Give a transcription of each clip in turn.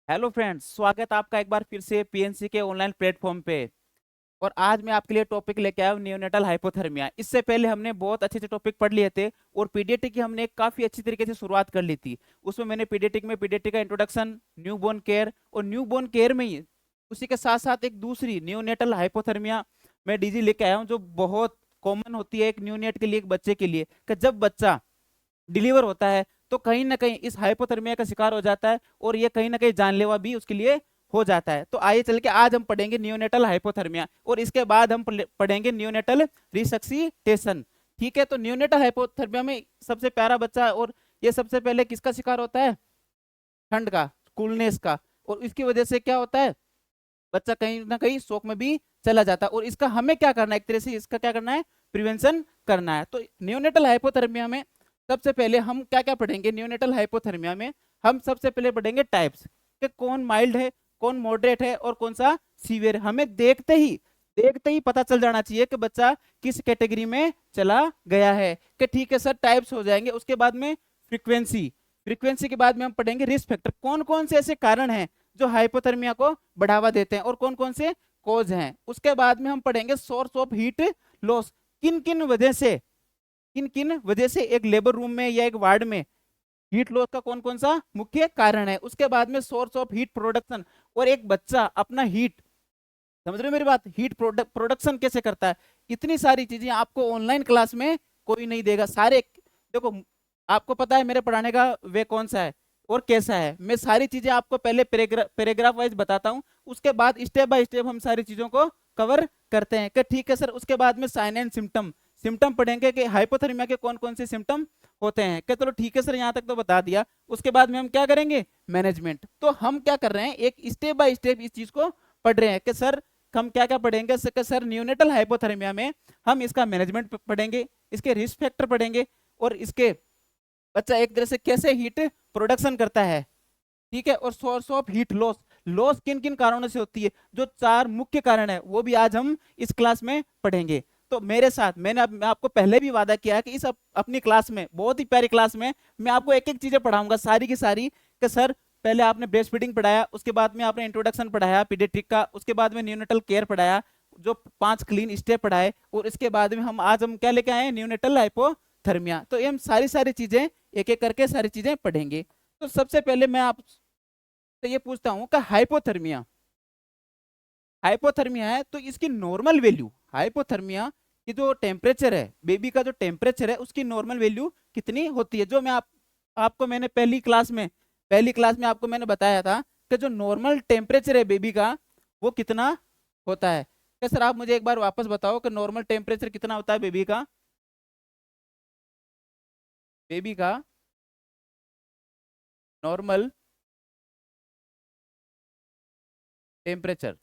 Hello friends, स्वागत है आपका एक बार फिर से पीएनसी के ऑनलाइन प्लेटफॉर्म पे। और आज मैं आपके लिए टॉपिक लेके आया हूँ नियोनेटल हाइपोथर्मिया। इससे पहले हमने बहुत अच्छे अच्छे टॉपिक पढ़ लिए थे और पीडियाट्रिक की हमने काफी अच्छी तरीके से शुरुआत कर ली थी। उसमें मैंने पीडियाट्रिक का इंट्रोडक्शन, न्यूबॉर्न केयर और न्यूबॉर्न केयर में ही उसी के साथ साथ एक दूसरी नियोनेटल हाइपोथर्मिया मैं डीजी लेके आया हूँ, जो बहुत कॉमन होती है एक न्यूनेट के लिए, एक बच्चे के लिए, कि जब बच्चा डिलीवर होता है तो कहीं ना कहीं इस हाइपोथर्मिया का शिकार हो जाता है और ये कहीं ना कहीं जानलेवा भी उसके लिए हो जाता है। तो आइए चल के आज हम पढ़ेंगे नियोनेटल हाइपोथर्मिया और इसके बाद हम पढ़ेंगे नियोनेटल रिसक्सीटेशन। ठीक है, तो नियोनेटल हाइपोथर्मिया में सबसे प्यारा बच्चा, और ये सबसे पहले किसका शिकार होता है? ठंड का, कूलनेस का। और इसकी वजह से क्या होता है? बच्चा कहीं ना कहीं शौक में भी चला जाता है। और इसका हमें क्या करना है, एक तरह से इसका क्या करना है, प्रिवेंशन करना है। तो नियोनेटल हाइपोथर्मिया में सबसे पहले हम क्या क्या पढ़ेंगे? नियोनेटल हाइपोथर्मिया में हम सबसे पहले पढ़ेंगे टाइप्स, कि कौन माइल्ड है, कौन मॉडरेट है और कौन सा सीवियर। हमें देखते ही पता चल जाना चाहिए कि बच्चा किस कैटेगरी में चला गया है। कि ठीक है सर, टाइप्स हो जाएंगे। उसके बाद में फ्रीक्वेंसी, फ्रीक्वेंसी के बाद में हम पढ़ेंगे रिस्क फैक्टर, कौन कौन से ऐसे कारण हैं जो हाइपोथर्मिया को बढ़ावा देते हैं और कौन कौन से कोज हैं। उसके बाद में हम पढ़ेंगे सोर्स ऑफ हीट लॉस, किन किन वजह से एक लेबर रूम में या एक वार्ड में हीट लॉस का कौन कौन सा मुख्य कारण है। उसके बाद में सोर्स ऑफ हीट प्रोडक्शन, और एक बच्चा अपना हीट, समझ रहे हो मेरी बात, हीट प्रोडक्शन कैसे करता है। इतनी सारी चीजें आपको ऑनलाइन क्लास में कोई नहीं देगा। सारे देखो, आपको पता है मेरे पढ़ाने का वे कौन सा है और कैसा है। मैं सारी चीजें आपको पहले पैराग्राफ वाइज बताता हूँ, उसके बाद स्टेप बाय स्टेप हम सारी चीजों को कवर करते हैं। कि ठीक है सर, उसके बाद में साइन एंड सिम्टम, सिम्टम पढ़ेंगे कि हाइपोथर्मिया के कौन कौन से सिम्टम होते हैं। कि चलो ठीक है सर, यहाँ तक तो बता दिया। उसके बाद में हम क्या करेंगे? मैनेजमेंट। तो हम क्या कर रहे हैं, एक स्टेप बाय स्टेप इस चीज को पढ़ रहे हैं। कि सर हम क्या क्या पढ़ेंगे? सर न्यूनेटल हाइपोथर्मिया में हम इसका मैनेजमेंट पढ़ेंगे, इसके रिस्क फैक्टर पढ़ेंगे, और इसके बच्चा एक तरह से कैसे हीट प्रोडक्शन करता है। ठीक है, और source of heat loss, loss किन किन कारणों से होती है, जो चार मुख्य कारण है वो भी आज हम इस क्लास में पढ़ेंगे। तो मेरे साथ मैं आपको पहले भी वादा किया है कि इस अपनी क्लास में, बहुत ही प्यारी क्लास में, मैं आपको एक एक चीजें पढ़ाऊंगा सारी की सारी। कि सर पहले आपने ब्रेस्ट फीडिंग पढ़ाया, उसके बाद में आपने इंट्रोडक्शन पढ़ाया पीडियाट्रिक का, उसके बाद में न्यूनेटल केयर पढ़ाया, जो 5 क्लीन स्टेप पढ़ाए, और इसके बाद में हम क्या लेके आए? Neonatal hypothermia. तो ये हम सारी सारी चीजें एक एक करके सारी चीजें पढ़ेंगे। तो सबसे पहले मैं आपसे ये पूछता हूं कि हाइपोथर्मिया, हाइपोथर्मिया है तो इसकी नॉर्मल वैल्यू, हाइपोथर्मिया की जो टेम्परेचर है, बेबी का जो टेम्परेचर है, उसकी नॉर्मल वैल्यू कितनी होती है? जो मैं आपको मैंने पहली क्लास में आपको मैंने बताया था कि जो नॉर्मल टेम्परेचर है बेबी का, वो कितना होता है। क्या सर आप मुझे एक बार वापस बताओ कि नॉर्मल टेम्परेचर कितना होता है बेबी का? बेबी का नॉर्मल टेम्परेचर,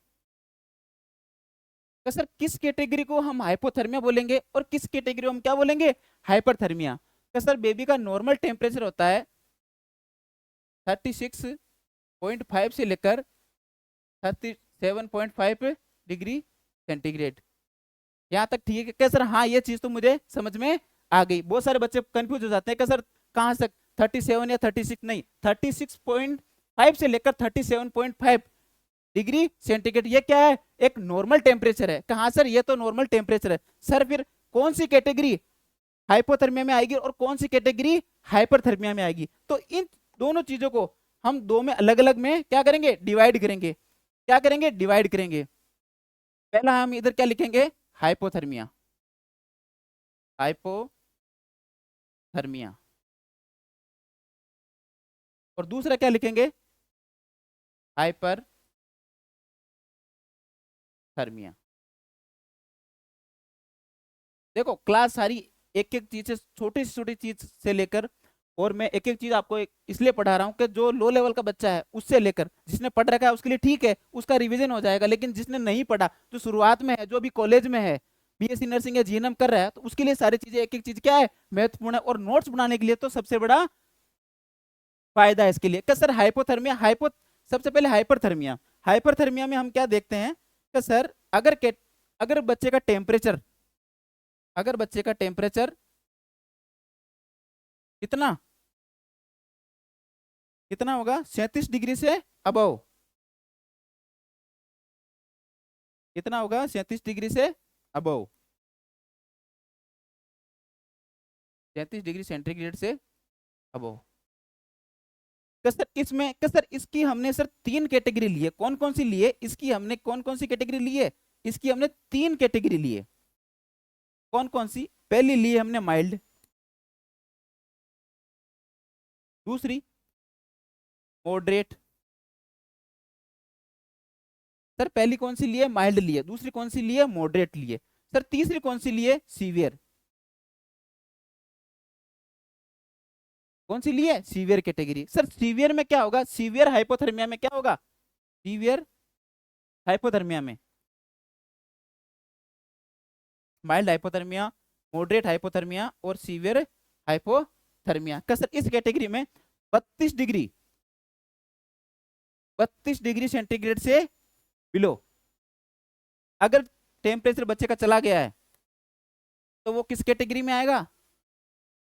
तो सर किस कैटेगरी को हम हाइपोथर्मिया बोलेंगे और किस कैटेगरी को हम क्या बोलेंगे? हाइपरथर्मिया। तो सर बेबी का नॉर्मल टेम्परेचर होता है 36.5 से लेकर 37.5 डिग्री सेंटीग्रेड। यहाँ तक ठीक है क्या सर? हाँ, ये चीज तो मुझे समझ में आ गई। बहुत सारे बच्चे कंफ्यूज हो जाते हैं कि सर कहाँ से 37 या 36, नहीं, 36.5 से लेकर 37.5 डिग्री सेंटीग्रेड, ये क्या है? एक नॉर्मल टेम्परेचर है। कहाँ सर? ये तो नॉर्मल टेम्परेचर है। सर फिर कौन सी कैटेगरी हाइपोथर्मिया में आएगी और कौन सी कैटेगरी हाइपरथर्मिया में आएगी? तो इन दोनों चीजों को हम दो में अलग अलग में क्या करेंगे? डिवाइड करेंगे। क्या करेंगे? डिवाइड करेंगे। पहला हम इधर क्या लिखेंगे? Hypothermia, hypothermia. और दूसरा क्या लिखेंगे? हाइपरथर्मिया। देखो क्लास सारी एक एक चीज से, छोटी से छोटी चीज से लेकर, और मैं एक एक चीज आपको इसलिए पढ़ा रहा हूँ कि जो लो लेवल का बच्चा है उससे लेकर जिसने पढ़ रखा है उसके लिए ठीक है, उसका रिवीजन हो जाएगा। लेकिन जिसने नहीं पढ़ा, जो शुरुआत में है, जो अभी कॉलेज में है, बीएससी नर्सिंग या जीएनएम कर रहा है, तो उसके लिए सारी चीजें एक एक चीज क्या है? महत्वपूर्ण है। और नोट्स बनाने के लिए तो सबसे बड़ा फायदा है इसके लिए। कि सर हाइपोथर्मिया, सबसे पहले हाइपरथर्मिया, हाइपरथर्मिया में हम क्या देखते हैं? कि सर अगर बच्चे का टेम्परेचर, अगर बच्चे का टेम्परेचर कितना कितना होगा? 37 डिग्री से अबव, कितना होगा 37 डिग्री से अबव, 37 डिग्री सेंटीग्रेड से अबव। सर इसमें सर इसकी हमने सर तीन कैटेगरी ली है, कौन कौन सी ली है इसकी, हमने कौन कौन सी कैटेगरी ली है इसकी, हमने तीन कैटेगरी ली है। कौन कौन सी? पहली ली है हमने माइल्ड, दूसरी मॉडरेट, सर पहली कौन सी ली है? माइल्ड ली है। दूसरी कौन सी ली है? मॉडरेट ली है। सर तीसरी कौन सी ली है? सीवियर। कौन सी ली है? Severe category. सर सीवियर में क्या होगा? सीवियर हाइपोथर्मिया में क्या होगा? सीवियर हाइपोथर्मिया में माइल्ड हाइपोथर्मिया, मॉडरेट हाइपोथर्मिया और सीवियर हाइपोथर्मिया का सर इस कैटेगरी में 32 डिग्री 32 डिग्री सेंटीग्रेड से बिलो अगर टेम्परेचर बच्चे का चला गया है तो वो किस कैटेगरी में आएगा?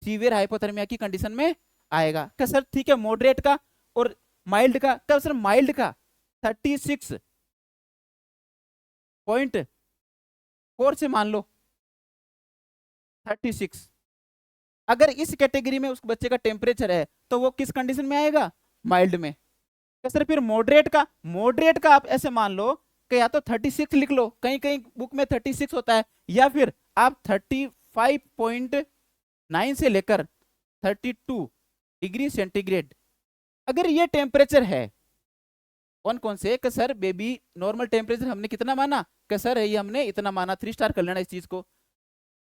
सीवियर हाइपोथर्मिया की कंडीशन में आएगा। क्या सर ठीक है, मॉडरेट का और माइल्ड का? क्या सर माइल्ड का 36.4 से मान लो 36, अगर इस कैटेगरी में उस बच्चे का टेम्परेचर है तो वो किस कंडीशन में आएगा? माइल्ड में। क्या सर फिर मॉडरेट का आप ऐसे मान लो कि या तो 36 लिख लो, कहीं कहीं बुक में 36 होता है, या फिर आप 35.9 से लेकर 32 डिग्री सेंटीग्रेड अगर ये टेम्परेचर है। कौन कौन से? कि सर बेबी नॉर्मल टेम्परेचर हमने कितना माना? कि सर ये हमने इतना माना, 3 स्टार कर लेना इस चीज को,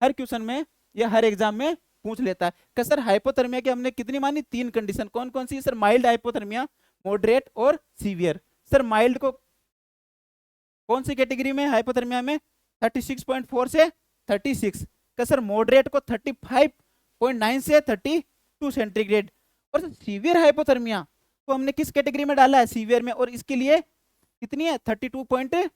हर क्वेश्चन में या हर एग्जाम में पूछ लेता है। कि सर हाइपोथर्मिया की हमने कितनी मानी? 3 कंडीशन। कौन कौन सी? सर माइल्ड हाइपोथर्मिया, मॉडरेट और सीवियर। सर माइल्ड को कौन सी कैटेगरी में? हाइपोथर्मिया में 36.4 से 36। का सर मॉडरेट को 35.9 से 32 सेंटीग्रेड। और सीवियर हाइपोथर्मिया को हमने किस कैटेगरी में डाला है? सीवियर में। और इसके लिए कितनी है? 32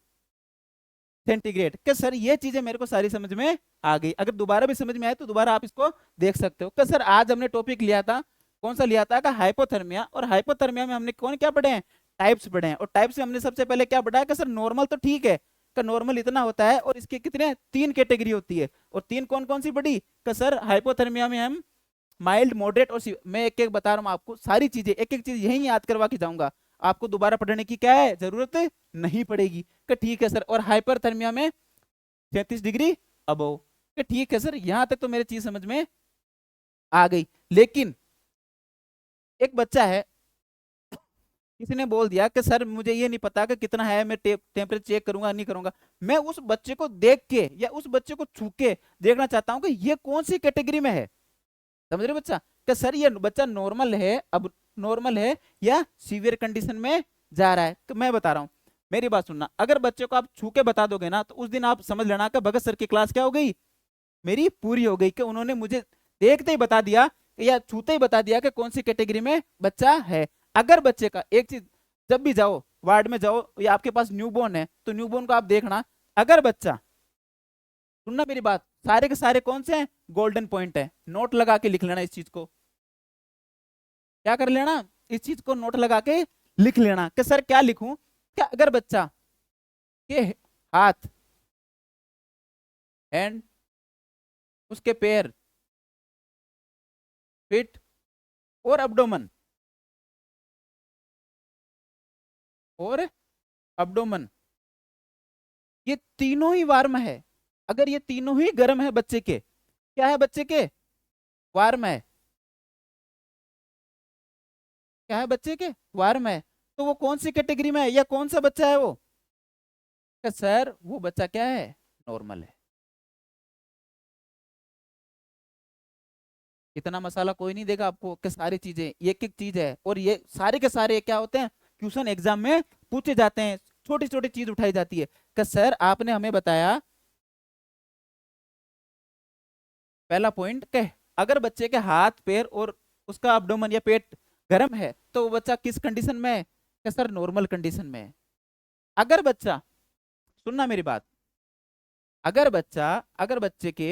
सेंटीग्रेड। क्या सर ये चीजें मेरे को सारी समझ में आ गई? अगर दोबारा भी समझ में आए तो दोबारा आप इसको देख सकते हो। क्या सर आज हमने टॉपिक लिया था, कौन सा लिया था? का हाइपोथर्मिया। और हाइपोथर्मिया में हमने कौन क्या पढ़े हैं? टाइप्स पढ़े हैं। और टाइप्स में हमने सबसे पहले क्या पढ़ा है? कि सर नॉर्मल तो ठीक है, का नॉर्मल इतना होता है, और इसके कितने? 3 कैटेगरी होती है। और 3 कौन कौन सी पढ़ी? कि सर हाइपोथर्मिया में हम माइल्ड, मॉडरेट और मैं एक एक बता रहा हूँ आपको सारी चीजें, एक एक चीज यही याद करवा के जाऊंगा, आपको दोबारा पढ़ने की क्या है जरूरत नहीं पड़ेगी। कि ठीक है सर। और हाइपरथर्मिया में 33 डिग्री अबव। कि ठीक है सर, यहां तक तो मेरी चीज समझ में आ गई। लेकिन एक बच्चा है, किसी ने बोल दिया कि सर मुझे ये नहीं पता कि कितना है, मैं टेम्परेचर चेक करूंगा नहीं करूंगा। मैं उस बच्चे को देख के या उस बच्चे को छू के देखना चाहता हूं कि ये कौन सी कैटेगरी में है। समझ रहे बच्चा? कि सर ये बच्चा नॉर्मल है, अब नॉर्मल है या सीवियर कंडीशन में जा रहा है। तो मैं बता रहा हूं, मेरी बात सुनना, अगर बच्चे को आप छू के बता दोगे ना तो उस दिन आप समझ लेना कि भगत सर की क्लास क्या हो गई? मेरी पूरी हो गई। कि उन्होंने मुझे देखते ही बता दिया या छूते ही बता दिया कि कौन सी कैटेगरी में बच्चा है। अगर बच्चे का एक चीज, जब भी जाओ वार्ड में जाओ या आपके पास न्यूबॉर्न है तो न्यूबॉर्न को आप देखना, अगर बच्चा, सुनना मेरी बात, सारे के सारे कौन से हैं? गोल्डन पॉइंट है। नोट लगा के लिख लेना इस चीज को, क्या कर लेना? इस चीज को नोट लगा के लिख लेना। कि सर क्या लिखूं? क्या अगर बच्चा के हाथ, हैंड, उसके पैर, फिट और अब्डोमन, और अब्डोमन ये तीनों ही वार्म है, अगर ये तीनों ही गर्म है बच्चे के, क्या है बच्चे के? वार्म है। क्या है बच्चे के? वार्म है। तो वो कौन सी कैटेगरी में है या कौन सा बच्चा है वो? कि सर वो बच्चा क्या है? नॉर्मल है। इतना मसाला कोई नहीं देगा आपको कि सारी चीजें एक एक चीज है, और ये सारे के सारे क्या होते हैं? ट्यूशन एग्जाम में पूछे जाते हैं, छोटी छोटी चीज उठाई जाती है। कि सर आपने हमें बताया पहला पॉइंट के, अगर बच्चे के हाथ पैर और उसका अब्डोमन या पेट गर्म है तो वो बच्चा किस कंडीशन में है? कि सर नॉर्मल कंडीशन में है। अगर बच्चा, सुनना मेरी बात, अगर बच्चे के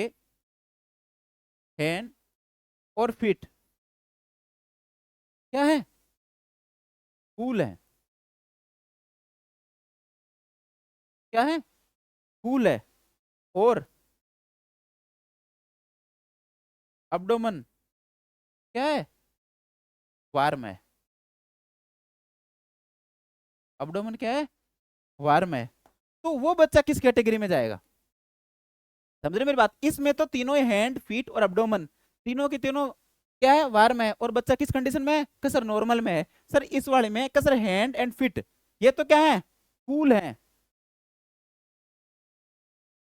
हैंड और फीट क्या है? कूल है, क्या है, कूल है, और अब्डोमन क्या है, वार्म है। अब्डोमन क्या है, वार्म है। तो वो बच्चा किस कैटेगरी में जाएगा, समझ रहे मेरी बात। इसमें तो तीनों हैंड फीट और अब्डोमन, तीनों के तीनों क्या है, वार्म है, और बच्चा किस कंडीशन में है कि सर नॉर्मल में है। सर इस वाले में कि सर हैंड एंड फीट ये तो क्या है, कूल है,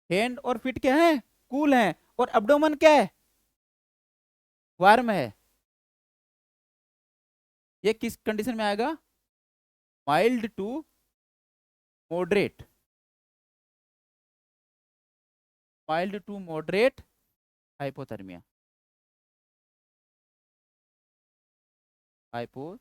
हैंड और फीट क्या है, कूल है, और अब्डोमन क्या है, वार्म है। ये किस कंडीशन में आएगा, mild to moderate, mild to moderate hypothermia, hypo,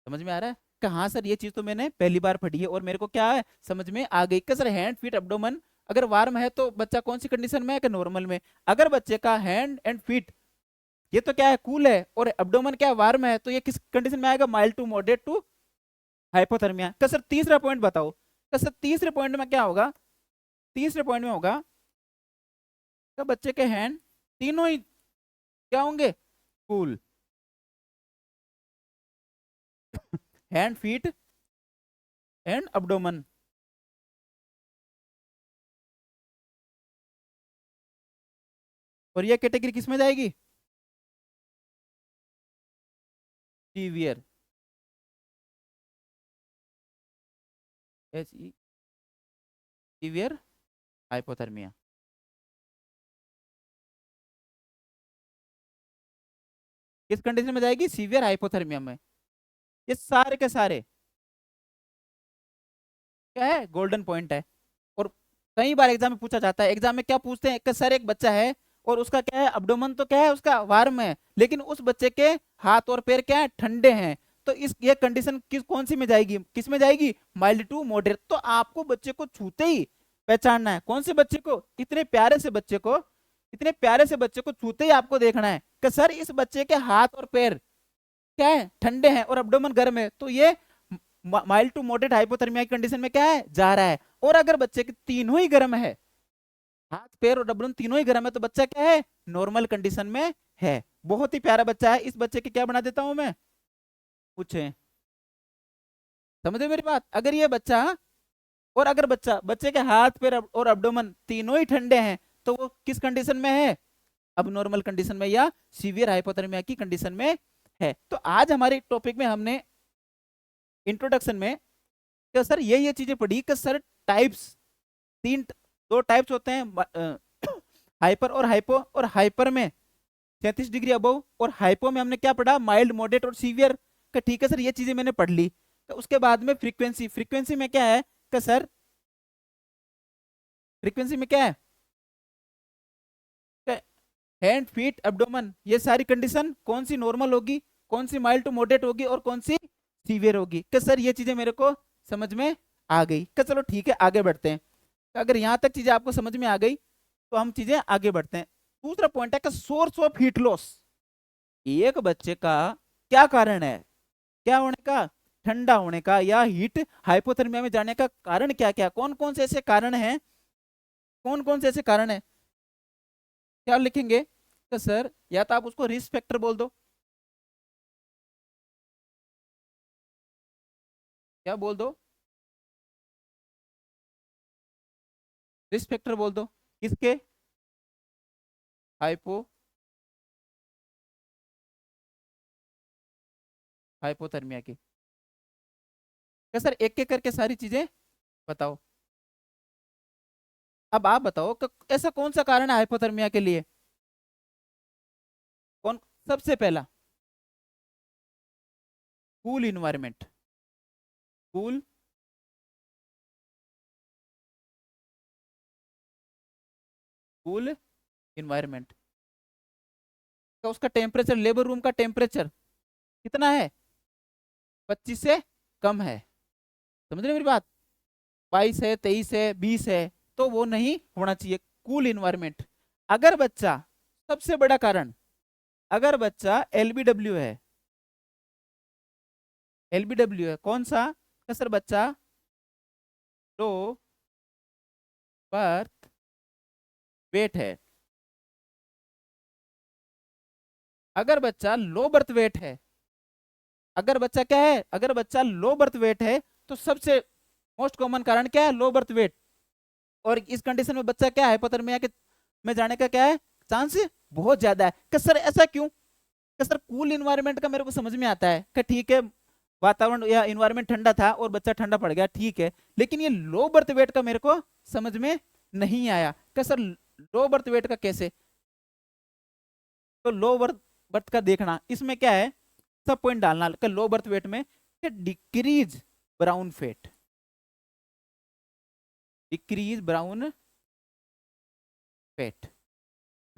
समझ में आ रहा है कि हाँ सर ये चीज तो मैंने पहली बार पढ़ी है और मेरे को क्या है समझ में आ गई कि सर हैंड फीट अब्डोमन अगर वार्म है तो बच्चा कौन सी कंडीशन में है कि नॉर्मल में। अगर बच्चे का हैंड एंड फीट ये तो क्या है, कूल है, और अब्डोमन क्या है, वार्म है, तो ये किस कंडीशन में आएगा, mild to moderate to hypothermia. का सर तीसरा पॉइंट बताओ, का सर तीसरे पॉइंट में क्या होगा, तीसरे पॉइंट में होगा कि बच्चे के हैंड तीनों ही क्या होंगे, कूल, हैंड फीट एंड अब्डोमन। और ये कैटेगरी किस में जाएगी, severe, H E, severe hypothermia. किस कंडीशन में जाएगी, सीवियर हाइपोथर्मिया में। ये सारे के सारे क्या है, गोल्डन पॉइंट है। और कई बार एग्जाम में पूछा जाता है, एग्जाम में क्या पूछते हैं कि सर एक बच्चा है और उसका क्या है, अब्डोमन तो क्या है उसका वार्म है, लेकिन उस बच्चे के हाथ और पैर क्या है, ठंडे हैं। तो इस ये कंडीशन किस कौन सी में जाएगी, किस में जाएगी, माइल्ड टू मॉडरेट। तो आपको बच्चे को छूते ही पहचानना है, कौन से बच्चे को, इतने प्यारे से बच्चे को, इतने प्यारे से बच्चे को छूते ही आपको देखना है कि सर इस बच्चे के हाथ और पैर क्या है, ठंडे हैं, और अब्डोमन गर्म है, तो ये माइल्ड टू मॉडरेट हाइपोथर्मिया की कंडीशन में क्या है, जा रहा है। और अगर बच्चे के तीनों ही गर्म है, हाथ पैर और अब्डोमन तीनों ही गर्म है, तो बच्चा क्या है, नॉर्मल कंडीशन में है। बहुत ही प्यारा बच्चा है, इस बच्चे की क्या बना देता हूं मैं, पूछे, समझे मेरी बात। अगर ये बच्चा, और अगर बच्चा, बच्चे के हाथ पैर और अब्डोमन तीनों ही ठंडे हैं, तो वो किस कंडीशन में है, अब नॉर्मल कंडीशन में या सीवियर हाइपोथर्मिया की कंडीशन में है। तो आज हमारे टॉपिक में हमने इंट्रोडक्शन में क्या सर ये चीजें पढ़ी कि सर टाइप्स, तीन, दो टाइप्स होते हैं, हाइपर और हाइपो। और हाइपर में 33 डिग्री अबव, और हाइपो में हमने क्या पढ़ा, माइल्ड मॉडरेट और सीवियर का। ठीक है सर, ये चीजें मैंने पढ़ ली। तो उसके बाद में फ्रीक्वेंसी, फ्रीक्वेंसी में क्या है कि सर, फ्रीक्वेंसी में क्या है, हैंड फीट एब्डोमेन ये सारी कंडीशन कौन सी नॉर्मल होगी, कौन सी माइल्ड टू मॉडरेट होगी, और कौन सी सीवियर होगी। कि सर ये चीजें मेरे को समझ में आ गई। कि चलो ठीक है आगे बढ़ते हैं। अगर यहाँ तक चीजें आपको समझ में आ गई तो हम चीजें आगे बढ़ते हैं। दूसरा पॉइंट है कि सोर्स ऑफ हीट लॉस, एक बच्चे का क्या कारण है, क्या होने का, ठंडा होने का या हीट हाइपोथर्मिया में जाने का कारण क्या क्या, कौन कौन से ऐसे कारण हैं, कौन कौन से ऐसे कारण है, क्या लिखेंगे। तो सर या तो आप उसको रिस्क फैक्टर बोल दो, क्या बोल दो, रिस्क फैक्टर बोल दो, किसके, हाइपो, हाइपोथर्मिया के। क्या सर एक एक करके सारी चीजें बताओ। अब आप बताओ कि ऐसा कौन सा कारण है हाइपोथर्मिया के लिए, कौन, सबसे पहला cool environment, cool cool environment का, उसका टेम्परेचर, लेबर रूम का टेम्परेचर कितना है, 25 से कम है, समझ रहे मेरी बात, 22 है, 23 है, 20 है, तो वो नहीं होना चाहिए, कूल इन्वायरमेंट। अगर बच्चा, सबसे बड़ा कारण, अगर बच्चा एलबीडब्ल्यू है, एलबीडब्ल्यू है कौन सा, सर बच्चा लो बर्थ वेट है। अगर बच्चा लो बर्थ वेट है, अगर बच्चा क्या है, अगर बच्चा लो बर्थ वेट है, तो सबसे मोस्ट कॉमन कारण क्या है, लो बर्थ वेट। और इस कंडीशन में बच्चा क्या है, हाइपोथर्मिया के में जाने का क्या है, चांस बहुत ज्यादा है। कि सर ऐसा क्यों, कि सर कूल इन्वायरमेंट का मेरे को समझ में आता है कि ठीक है, वातावरण या इन्वायरमेंट ठंडा था और बच्चा ठंडा पड़ गया, ठीक है, लेकिन ये लो बर्थ वेट का मेरे को समझ में नहीं आया कि सर लो बर्थ वेट का कैसे। तो लो बर्थ बर्थ का देखना, इसमें क्या है, सब पॉइंट डालना कि लो बर्थ वेट में decrease brown fat, decrease brown fat.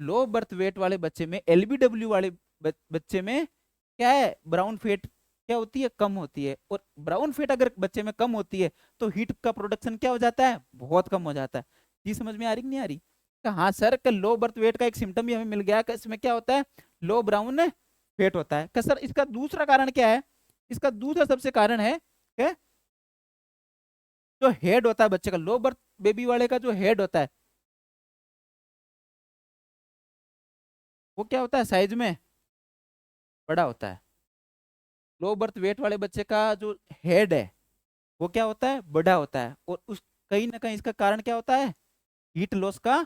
Low birth weight वाले बच्चे में, एलबीडब्ल्यू वाले बच्चे में क्या है, ब्राउन फैट क्या होती है, कम होती है। और ब्राउन फैट अगर बच्चे में कम होती है तो हीट का प्रोडक्शन क्या हो जाता है, बहुत कम हो जाता है। ये समझ में आ रही कि नहीं आ रही? हाँ सर, का लो बर्थ वेट का एक सिम्टम भी हमें मिल गया कि इसमें क्या होता है, लो ब्राउन फैट होता है। का सर इसका दूसरा कारण क्या है, इसका दूसरा सबसे कारण है क्या, जो हेड होता है बच्चे का, लो बर्थ बेबी वाले का जो हेड होता है, वो क्या होता है, साइज में बड़ा होता है। लो बर्थ वेट वाले बच्चे का जो हेड है वो क्या होता है, बड़ा होता है। और उस कहीं ना कहीं इसका कारण क्या होता है, हीट लॉस का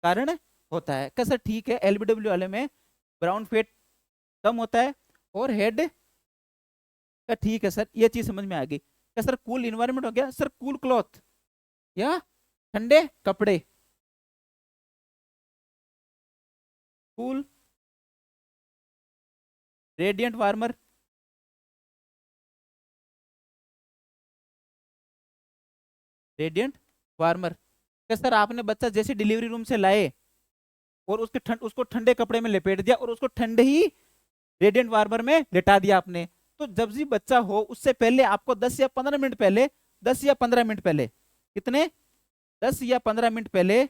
कारण होता है। कैसा, ठीक है, एलबीडब्ल्यू वाले में ब्राउन फेट कम होता है और हेड का, ठीक है सर, ये चीज समझ में आ गई। क्या सर कूल इन्वायरमेंट हो गया, सर कूल क्लॉथ या ठंडे कपड़े, cool radiant warmer, radiant warmer. क्या सर आपने बच्चा जैसे डिलीवरी रूम से लाए और उसको ठंडे कपड़े में लपेट दिया और उसको ठंडे ही रेडियंट वार्मर में लेटा दिया आपने, तो जब भी बच्चा हो उससे पहले आपको 10 या 15 मिनट पहले, 10 या 15 मिनट पहले, कितने, 10 या 15 मिनट पहले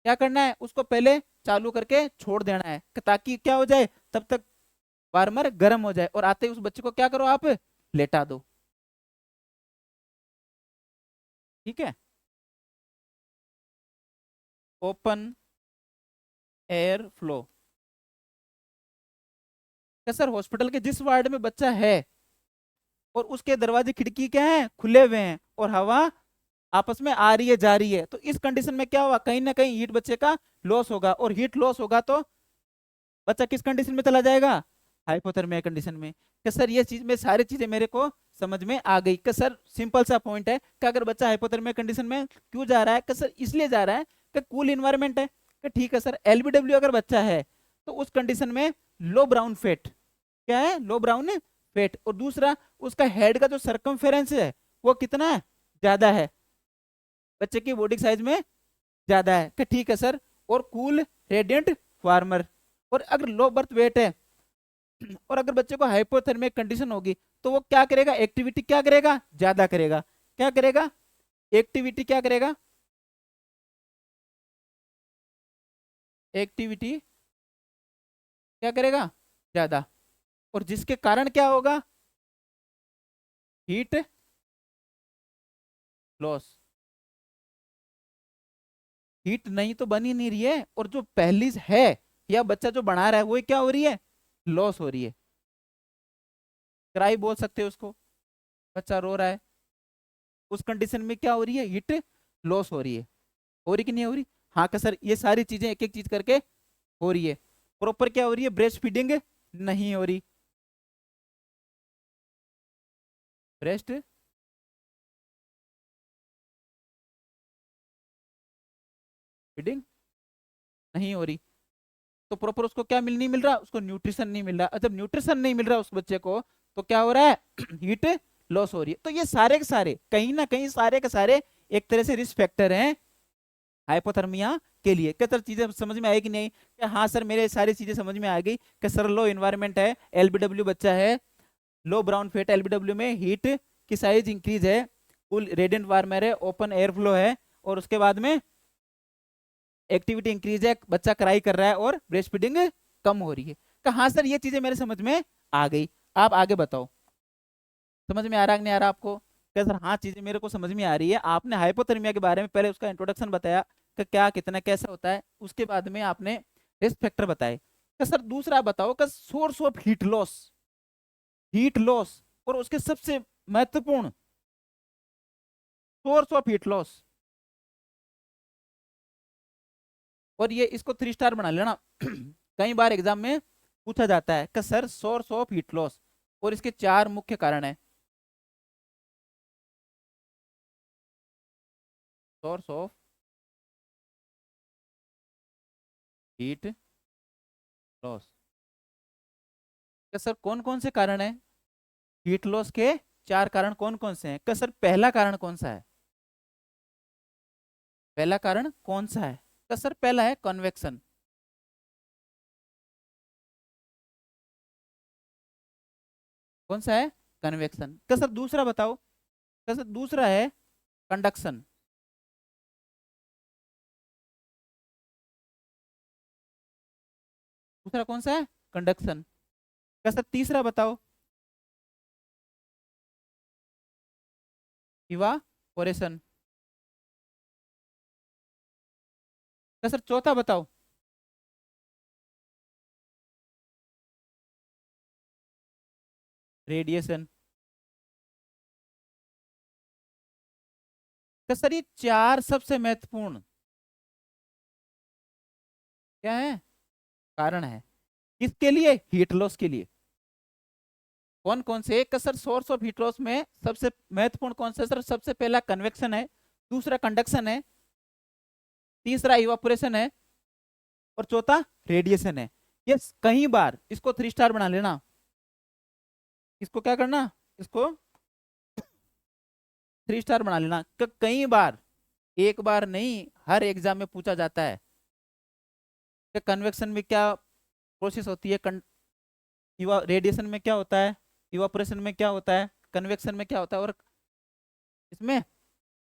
क्या करना है, उसको पहले चालू करके छोड़ देना है ताकि क्या हो जाए, तब तक वार्मर गर्म हो जाए और आते ही उस बच्चे को क्या करो आप, लेटा दो। ठीक है, ओपन एयर फ्लो। क्या सर हॉस्पिटल के जिस वार्ड में बच्चा है और उसके दरवाजे खिड़की क्या है, खुले हुए हैं और हवा आपस में आ रही है जा रही है, तो इस कंडीशन में क्या होगा, कहीं ना कहीं हीट बच्चे का लॉस होगा। और हीट लॉस होगा तो बच्चा किस कंडीशन में चला जाएगा, हाइपोथर्मिया कंडीशन में। कि सर ये चीज में सारी चीजें मेरे को समझ में आ गई। कि सर सिंपल सा पॉइंट है कि अगर बच्चा हाइपोथर्मिया कंडीशन में क्यों जा रहा है, कि सर इसलिए जा रहा है कि कूल इन्वायरमेंट है। कि ठीक है सर, एलबीडब्ल्यू अगर बच्चा है तो उस कंडीशन में लो ब्राउन फेट, क्या है, लो ब्राउन फेट। और दूसरा उसका हेड का जो सरकमफेरेंस है वो कितना है, ज्यादा है, बच्चे की बॉडी साइज में ज्यादा है। कि ठीक है सर, और कूल रेडियंट वार्मर। और अगर लो बर्थ वेट है और अगर बच्चे को हाइपोथर्मिक कंडीशन होगी तो वो क्या करेगा, एक्टिविटी क्या करेगा, ज्यादा करेगा। क्या करेगा, एक्टिविटी क्या करेगा, एक्टिविटी क्या करेगा, ज्यादा। और जिसके कारण क्या होगा, हीट लॉस। हीट नहीं तो बन ही नहीं रही है, और जो पहली है या बच्चा जो बना रहा है वो क्या हो रही है, लॉस हो रही है। क्राई बोल सकते हो उसको, बच्चा रो रहा है, उस कंडीशन में क्या हो रही है, हीट लॉस हो रही है। हो रही कि नहीं हो रही? हाँ का सर, ये सारी चीजें एक एक चीज करके हो रही है। प्रॉपर क्या हो रही है, ब्रेस्ट फीडिंग नहीं हो रही, ब्रेस्ट फीडिंग नहीं हो रही, तो प्रॉपर उसको क्या मिल नहीं मिल रहा, उसको न्यूट्रिशन नहीं मिल रहा। और जब न्यूट्रिशन नहीं मिल रहा उस बच्चे को तो क्या हो रहा है, हीट लॉस हो रही है। तो ये सारे के सारे कहीं ना कहीं सारे के सारे एक तरह से रिस्क फैक्टर हैं हाइपोथर्मिया के लिए। क्या सर चीजें समझ में आई कि नहीं? क्या हाँ सर, मेरे सारी चीजें समझ में आ गई कि सर लो इन्वायरमेंट है, एलबीडब्ल्यू बच्चा है, लो ब्राउन फेट, एलबीडब्ल्यू में हीट की साइज इंक्रीज है, फुल रेडियंट वार्मर है, ओपन एयर फ्लो है, और उसके बाद में एक्टिविटी इंक्रीज है, बच्चा क्राई कर रहा है और ब्रेस्ट फीडिंग कम हो रही है। कहा हाँ सर, ये चीजें मेरे समझ में आ गई। आप आगे बताओ, समझ में आ रहा कि नहीं आ रहा आपको? क्या सर? हाँ, चीजें मेरे को समझ में आ रही है। आपने हाइपोथर्मिया के बारे में पहले उसका इंट्रोडक्शन बताया कि क्या कितना कैसा होता है, उसके बाद में आपने रिस्क फैक्टर बताए। क्या सर दूसरा बताओ कि सोर्स ऑफ हीट लॉस और उसके सबसे महत्वपूर्ण सोर्स ऑफ हीट लॉस, और ये इसको 3 स्टार बना लेना। कई बार एग्जाम में पूछा जाता है कि sir source of heat loss और इसके 4 मुख्य कारण है। सोर्स ऑफ हीट लॉस, क्या सर कौन कौन से कारण है? हीट लॉस के 4 कारण कौन कौन से हैं? क्या सर पहला कारण कौन सा है? पहला कारण कौन सा है? क्या सर पहला है कन्वेक्शन। कौन सा है? कन्वेक्शन। क्या सर दूसरा बताओ? क्या सर दूसरा है कंडक्शन। दूसरा कौन सा है? कंडक्शन। क्या सर तीसरा बताओ? इवापोरेशन। क्या सर चौथा बताओ? रेडिएशन। क्या सर ये 4 सबसे महत्वपूर्ण क्या है? कारण है। किसके लिए? हीट लॉस के लिए। कौन कौन से? एक का sir source of heat loss में सबसे महत्वपूर्ण कौन सा है सर? सबसे पहला कन्वेक्शन है, दूसरा कंडक्शन है, तीसरा इवापोरेशन है, और चौथा रेडिएशन है। ये कई बार इसको 3 स्टार बना लेना। इसको क्या करना? इसको 3 स्टार बना लेना कई बार, एक बार नहीं, हर एग्जाम में पूछा जाता है कि कन्वेक्शन में क्या प्रोसेस होती है, रेडिएशन में क्या होता है, इवापोरेशन में क्या होता है, कन्वेक्शन में क्या होता है, और इसमें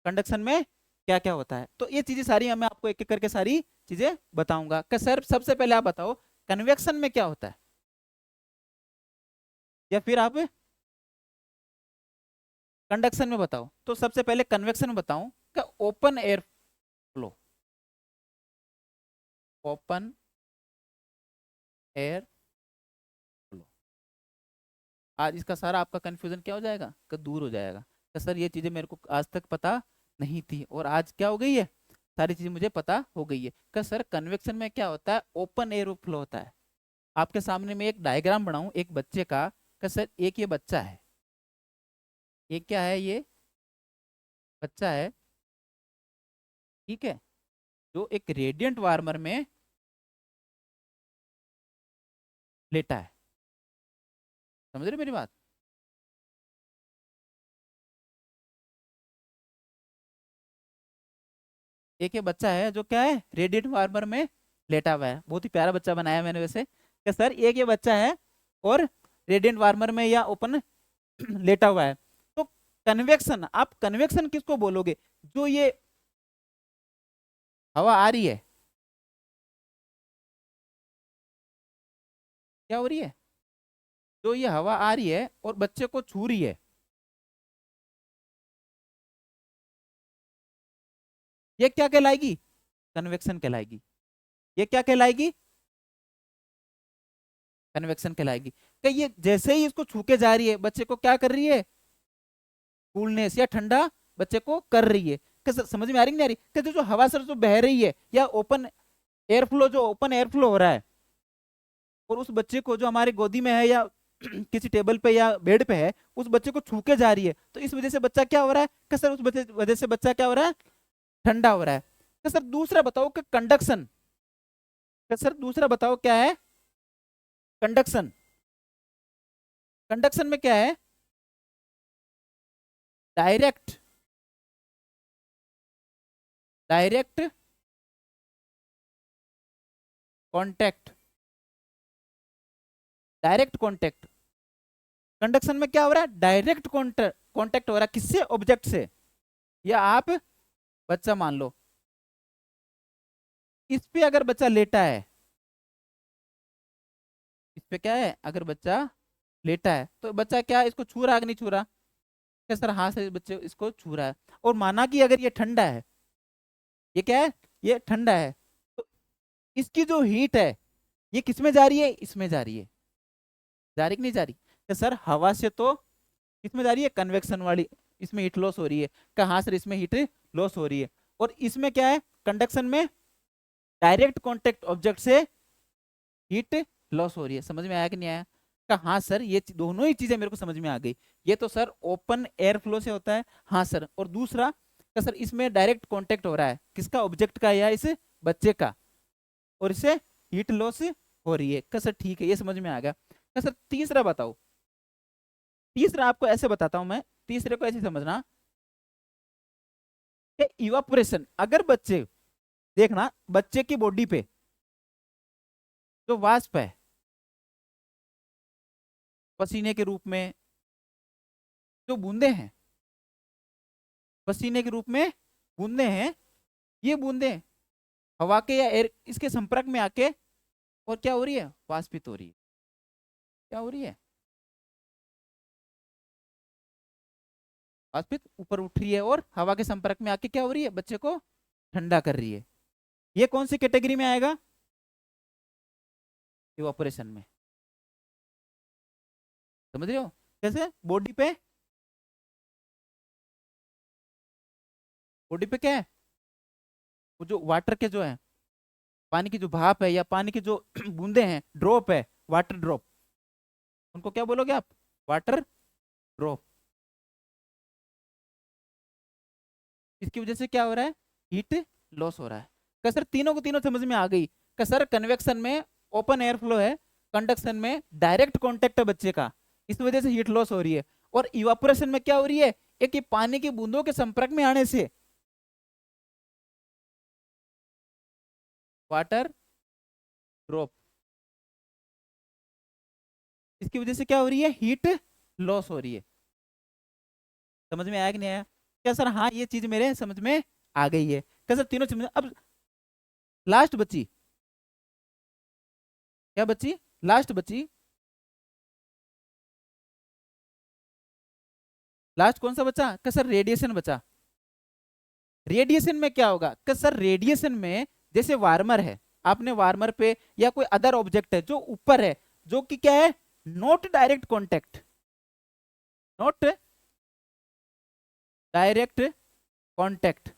कंडक्शन में क्या क्या होता है। तो ये चीजें सारी मैं आपको एक एक करके सारी चीजें बताऊंगा कि सर सबसे पहले आप बताओ कन्वेक्शन में क्या होता है, या फिर आप कंडक्शन में बताओ। तो सबसे पहले कन्वेक्शन में बताऊं कि open air flow, open air flow. आज इसका सारा आपका कंफ्यूजन क्या हो जाएगा कि दूर हो जाएगा कि सर ये चीजें मेरे को आज तक पता नहीं थी और आज क्या हो गई है, सारी चीजें मुझे पता हो गई है। कि सर कन्वेक्शन में क्या होता है? ओपन एयर फ्लो होता है। आपके सामने मैं एक डायग्राम बनाऊं एक बच्चे का। कि सर एक ये बच्चा है, ये क्या है? ये बच्चा है, ठीक है, जो एक रेडियंट वार्मर में लेटा है। समझ रहे मेरी बात? एक ये बच्चा है जो क्या है, रेडियंट वार्मर में लेटा हुआ है। बहुत ही प्यारा बच्चा बनाया मैंने वैसे। कि सर एक ये बच्चा है और रेडियंट वार्मर में या ओपन लेटा हुआ है। तो कन्वेक्शन, आप कन्वेक्शन किसको बोलोगे? जो ये हवा आ रही है, क्या हो रही है? जो ये हवा आ रही है और बच्चे को छू रही है, ये क्या कहलाएगी? कन्वेक्शन कहलाएगी। ये क्या कहलाएगी? कन्वेक्शन कहलाएगी। कि ये जैसे ही इसको छू के जा रही है, बच्चे को क्या कर रही है? कूलनेस या ठंडा बच्चे को कर रही है। समझ में आ रही नहीं आ रही? कि जो हवा सर जो बह रही है, या ओपन एयर फ्लो, जो ओपन एयर फ्लो हो रहा है, और उस बच्चे को जो हमारे गोदी में है या किसी टेबल पे या बेड पे है, उस बच्चे को छू के जा रही है, तो इस वजह से बच्चा क्या हो रहा है? कि सर उस वजह से बच्चा क्या हो रहा है? ठंडा हो रहा है। तो सर दूसरा बताओ कि कंडक्शन। तो सर दूसरा बताओ क्या है? कंडक्शन। कंडक्शन में क्या है? Direct, direct contact, direct contact. Conduction में क्या हो रहा है? डायरेक्ट कांटेक्ट, कांटेक्ट हो रहा है किससे? ऑब्जेक्ट से। या आप बच्चा मान लो, इस पे अगर बच्चा लेटा है, इस पे क्या है, अगर बच्चा लेटा है, तो बच्चा क्या इसको छू रहा है कि नहीं छू रहा? क्या सर हाँ सर बच्चे इसको छू रहा है, और माना कि अगर ये ठंडा है, ये क्या है, ये ठंडा है, तो इसकी जो हीट है ये किस में जा रही है, इसमें जा रही है, जा रही कि नहीं जा रही? तो सर हवा से तो किसमें जा रही है, कन्वेक्शन वाली, इसमें हीट लॉस हो रही है। कहाँ सर इसमें हीट लॉस हो रही है, और इसमें क्या है, कंडक्शन में डायरेक्ट कॉन्टेक्ट ऑब्जेक्ट से हीट लॉस हो रही है। समझ में आया कि नहीं आया? कहा हाँ सर ये दोनों ही चीजें मेरे को समझ में आ गई। ये तो सर ओपन एयर फ्लो से होता है, हाँ सर। और दूसरा क्या सर, इसमें डायरेक्ट कांटेक्ट हो रहा है, किसका, ऑब्जेक्ट का या इस बच्चे का, और इससे हीट लॉस हो रही है। क्या सर ठीक है, ये समझ में आ गया। क्या सर तीसरा बताओ, तीसरा आपको ऐसे बताता हूं मैं, तीसरे को ऐसे समझना कि इवापोरेशन, अगर बच्चे, देखना बच्चे की बॉडी पे जो वाष्प है पसीने के रूप में, जो बूंदे हैं पसीने के रूप में बूंदे हैं, ये बूंदे हवा के या एयर इसके संपर्क में आके और क्या हो रही है, वाष्पित हो रही है। क्या हो रही है, वाष्पित ऊपर उठ रही है, और हवा के संपर्क में आके क्या हो रही है, बच्चे को ठंडा कर रही है। ये कौन सी कैटेगरी में आएगा, इवापोरेशन में। समझ रहे हो? कैसे बॉडी पे, बॉडी पे क्या है, वो जो वाटर के जो है, पानी की जो भाप है या पानी की जो बूंदे हैं, ड्रॉप है, वाटर ड्रॉप, उनको क्या बोलोगे आप, वाटर ड्रॉप। इसकी वजह से क्या हो रहा है, हीट लॉस हो रहा है। क्या सर तीनों को तीनों समझ में आ गई? क्या सर कन्वेक्शन में ओपन एयर फ्लो है, कंडक्शन में डायरेक्ट कॉन्टेक्ट है बच्चे का, इस वजह से हीट लॉस हो रही है। और इवापोरेशन में क्या हो रही है, एक ये पानी की बूंदों के संपर्क में आने से वाटर ड्रॉप, इसकी वजह से क्या हो रही है, हीट लॉस हो रही है। समझ में आया कि नहीं आया? क्या सर हाँ ये चीज मेरे समझ में आ गई है। क्या सर तीनों समझ, अब लास्ट बची, क्या बची, लास्ट बची, लास्ट कौन सा बचा? क्या सर रेडिएशन बचा। रेडिएशन में क्या होगा? क्या सर रेडिएशन में जैसे वार्मर है, आपने वार्मर पे या कोई अदर ऑब्जेक्ट है जो ऊपर है, जो कि क्या है, not direct contact, not direct contact.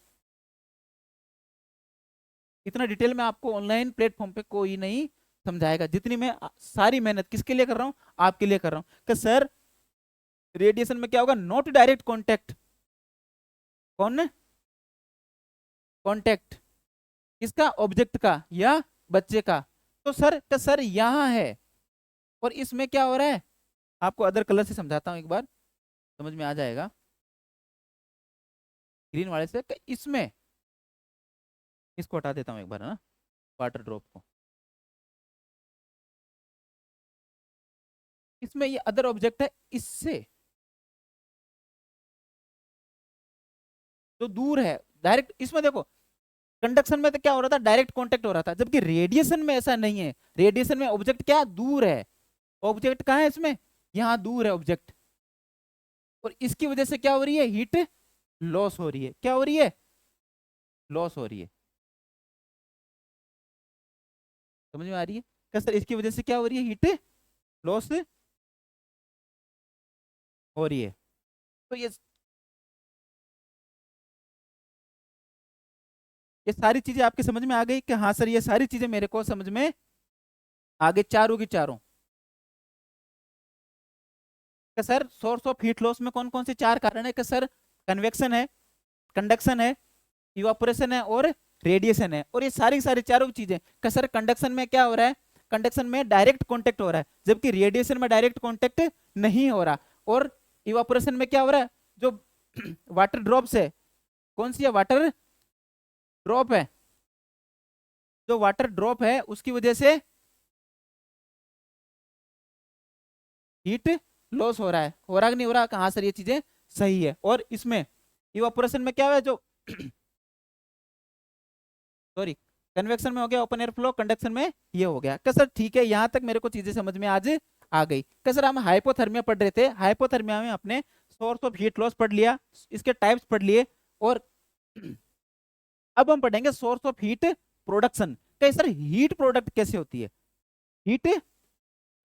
इतना डिटेल में आपको ऑनलाइन प्लेटफॉर्म पे कोई नहीं समझाएगा, जितनी मैं सारी मेहनत किसके लिए कर रहा हूं, आपके लिए कर रहा हूं। कि सर रेडिएशन में क्या होगा, नॉट डायरेक्ट कॉन्टेक्ट, कौन कॉन्टेक्ट, किसका, ऑब्जेक्ट का या बच्चे का। तो सर का सर यहां है, और इसमें क्या हो रहा है, आपको अदर कलर से समझाता हूं एक बार, समझ में आ जाएगा। ग्रीन वाले से इसमें, इसको हटा देता हूं एक बार ना, वाटर ड्रॉप को, इसमें ये अदर ऑब्जेक्ट है, इससे जो दूर है डायरेक्ट, इसमें देखो कंडक्शन में तो क्या हो रहा था, डायरेक्ट कांटेक्ट हो रहा था, जबकि रेडिएशन में ऐसा नहीं है। रेडिएशन में ऑब्जेक्ट क्या दूर है, ऑब्जेक्ट कहाँ है इसमें, यहाँ दूर है ऑब्जेक्ट, और इसकी वजह से क्या हो रही है, हीट लॉस हो रही है। क्या हो रही है, लॉस हो रही है। समझ में आ रही है? क्या सर इसकी वजह से क्या हो रही है, हीट लॉस हो रही है। तो ये सारी चीजें आपके समझ में आ गई कि हाँ सर ये सारी चीजें मेरे को समझ में आ गई, चारों की चारों। कि sir source of heat loss में कौन कौन से चार कारण है? कि सर कन्वेक्शन है, कंडक्शन है, इवापोरेशन है, और रेडिएशन है। और ये सारी सारी चारों चीजें, कि सर कंडक्शन में क्या हो रहा है, कंडक्शन में डायरेक्ट कांटेक्ट हो रहा है, जबकि रेडिएशन में डायरेक्ट कांटेक्ट नहीं हो रहा। और इवापोरेशन में क्या हो रहा है, जो वाटर ड्रॉप्स है, कौन सी है, वाटर ड्रॉप है, जो वाटर ड्रॉप है उसकी वजह से हीट लॉस हो रहा है। हो रहा कि नहीं हो रहा? कहाँ सर ये चीजें सही है। और इसमें इवापोरेशन में क्या हुआ है, जो सॉरी कन्वेक्शन में हो गया ओपन एयर फ्लो, कंडक्शन में ये हो गया। क्या सर ठीक है, यहां तक मेरे को चीजें समझ में आज आ गई। क्या सर हम हाइपोथर्मिया पढ़ रहे थे, हाइपोथर्मिया में अपने सोर्स ऑफ हीट लॉस पढ़ लिया, इसके टाइप्स पढ़ लिए, और अब हम पढ़ेंगे सोर्स ऑफ हीट प्रोडक्शन। कहीं सर हीट प्रोडक्ट कैसे होती है, हीट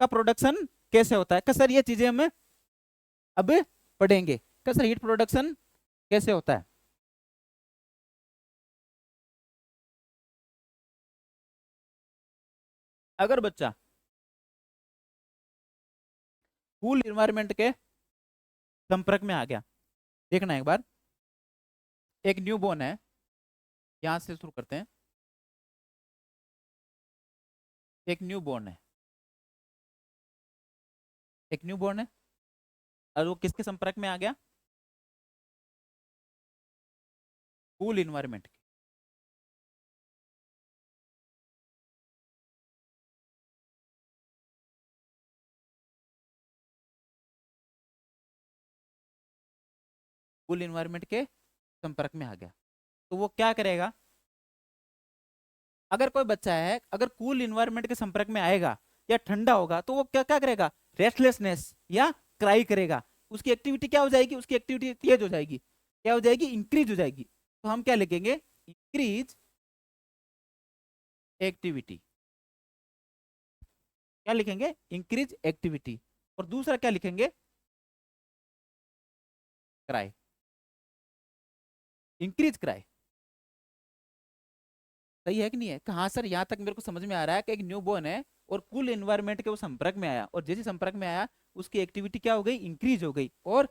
का प्रोडक्शन कैसे होता है, क्या सर ये चीजें हम अब पढ़ेंगे। क्या सर हीट प्रोडक्शन कैसे होता है। अगर बच्चा कूल इन्वायरमेंट के संपर्क में आ गया, देखना एक बार, एक न्यू बोर्न है, यहां से शुरू करते हैं। एक न्यू बोर्न है, एक न्यू बोर्न है, और वो किसके संपर्क में आ गया, कूल इन्वायरमेंट के। कूल इन्वायरमेंट के संपर्क में आ गया, तो वो क्या करेगा, अगर कोई बच्चा है अगर कूल इन्वायरमेंट के संपर्क में आएगा या ठंडा होगा, तो वो क्या क्या करेगा, रेस्टलेसनेस या क्राई करेगा। उसकी एक्टिविटी क्या हो जाएगी, उसकी एक्टिविटी तेज हो जाएगी, क्या हो जाएगी, इंक्रीज हो जाएगी। तो हम क्या लिखेंगे, इंक्रीज एक्टिविटी, क्या लिखेंगे, इंक्रीज एक्टिविटी। और दूसरा क्या लिखेंगे, क्राई, इंक्रीज क्राई। सही है कि नहीं है, कहाँ सर यहाँ तक मेरे को समझ में आ रहा है कि एक न्यू बोर्न है और कूल एनवायरनमेंट के वो संपर्क में आया, और जैसे संपर्क में आया उसकी एक्टिविटी क्या हो गई, इंक्रीज हो गई और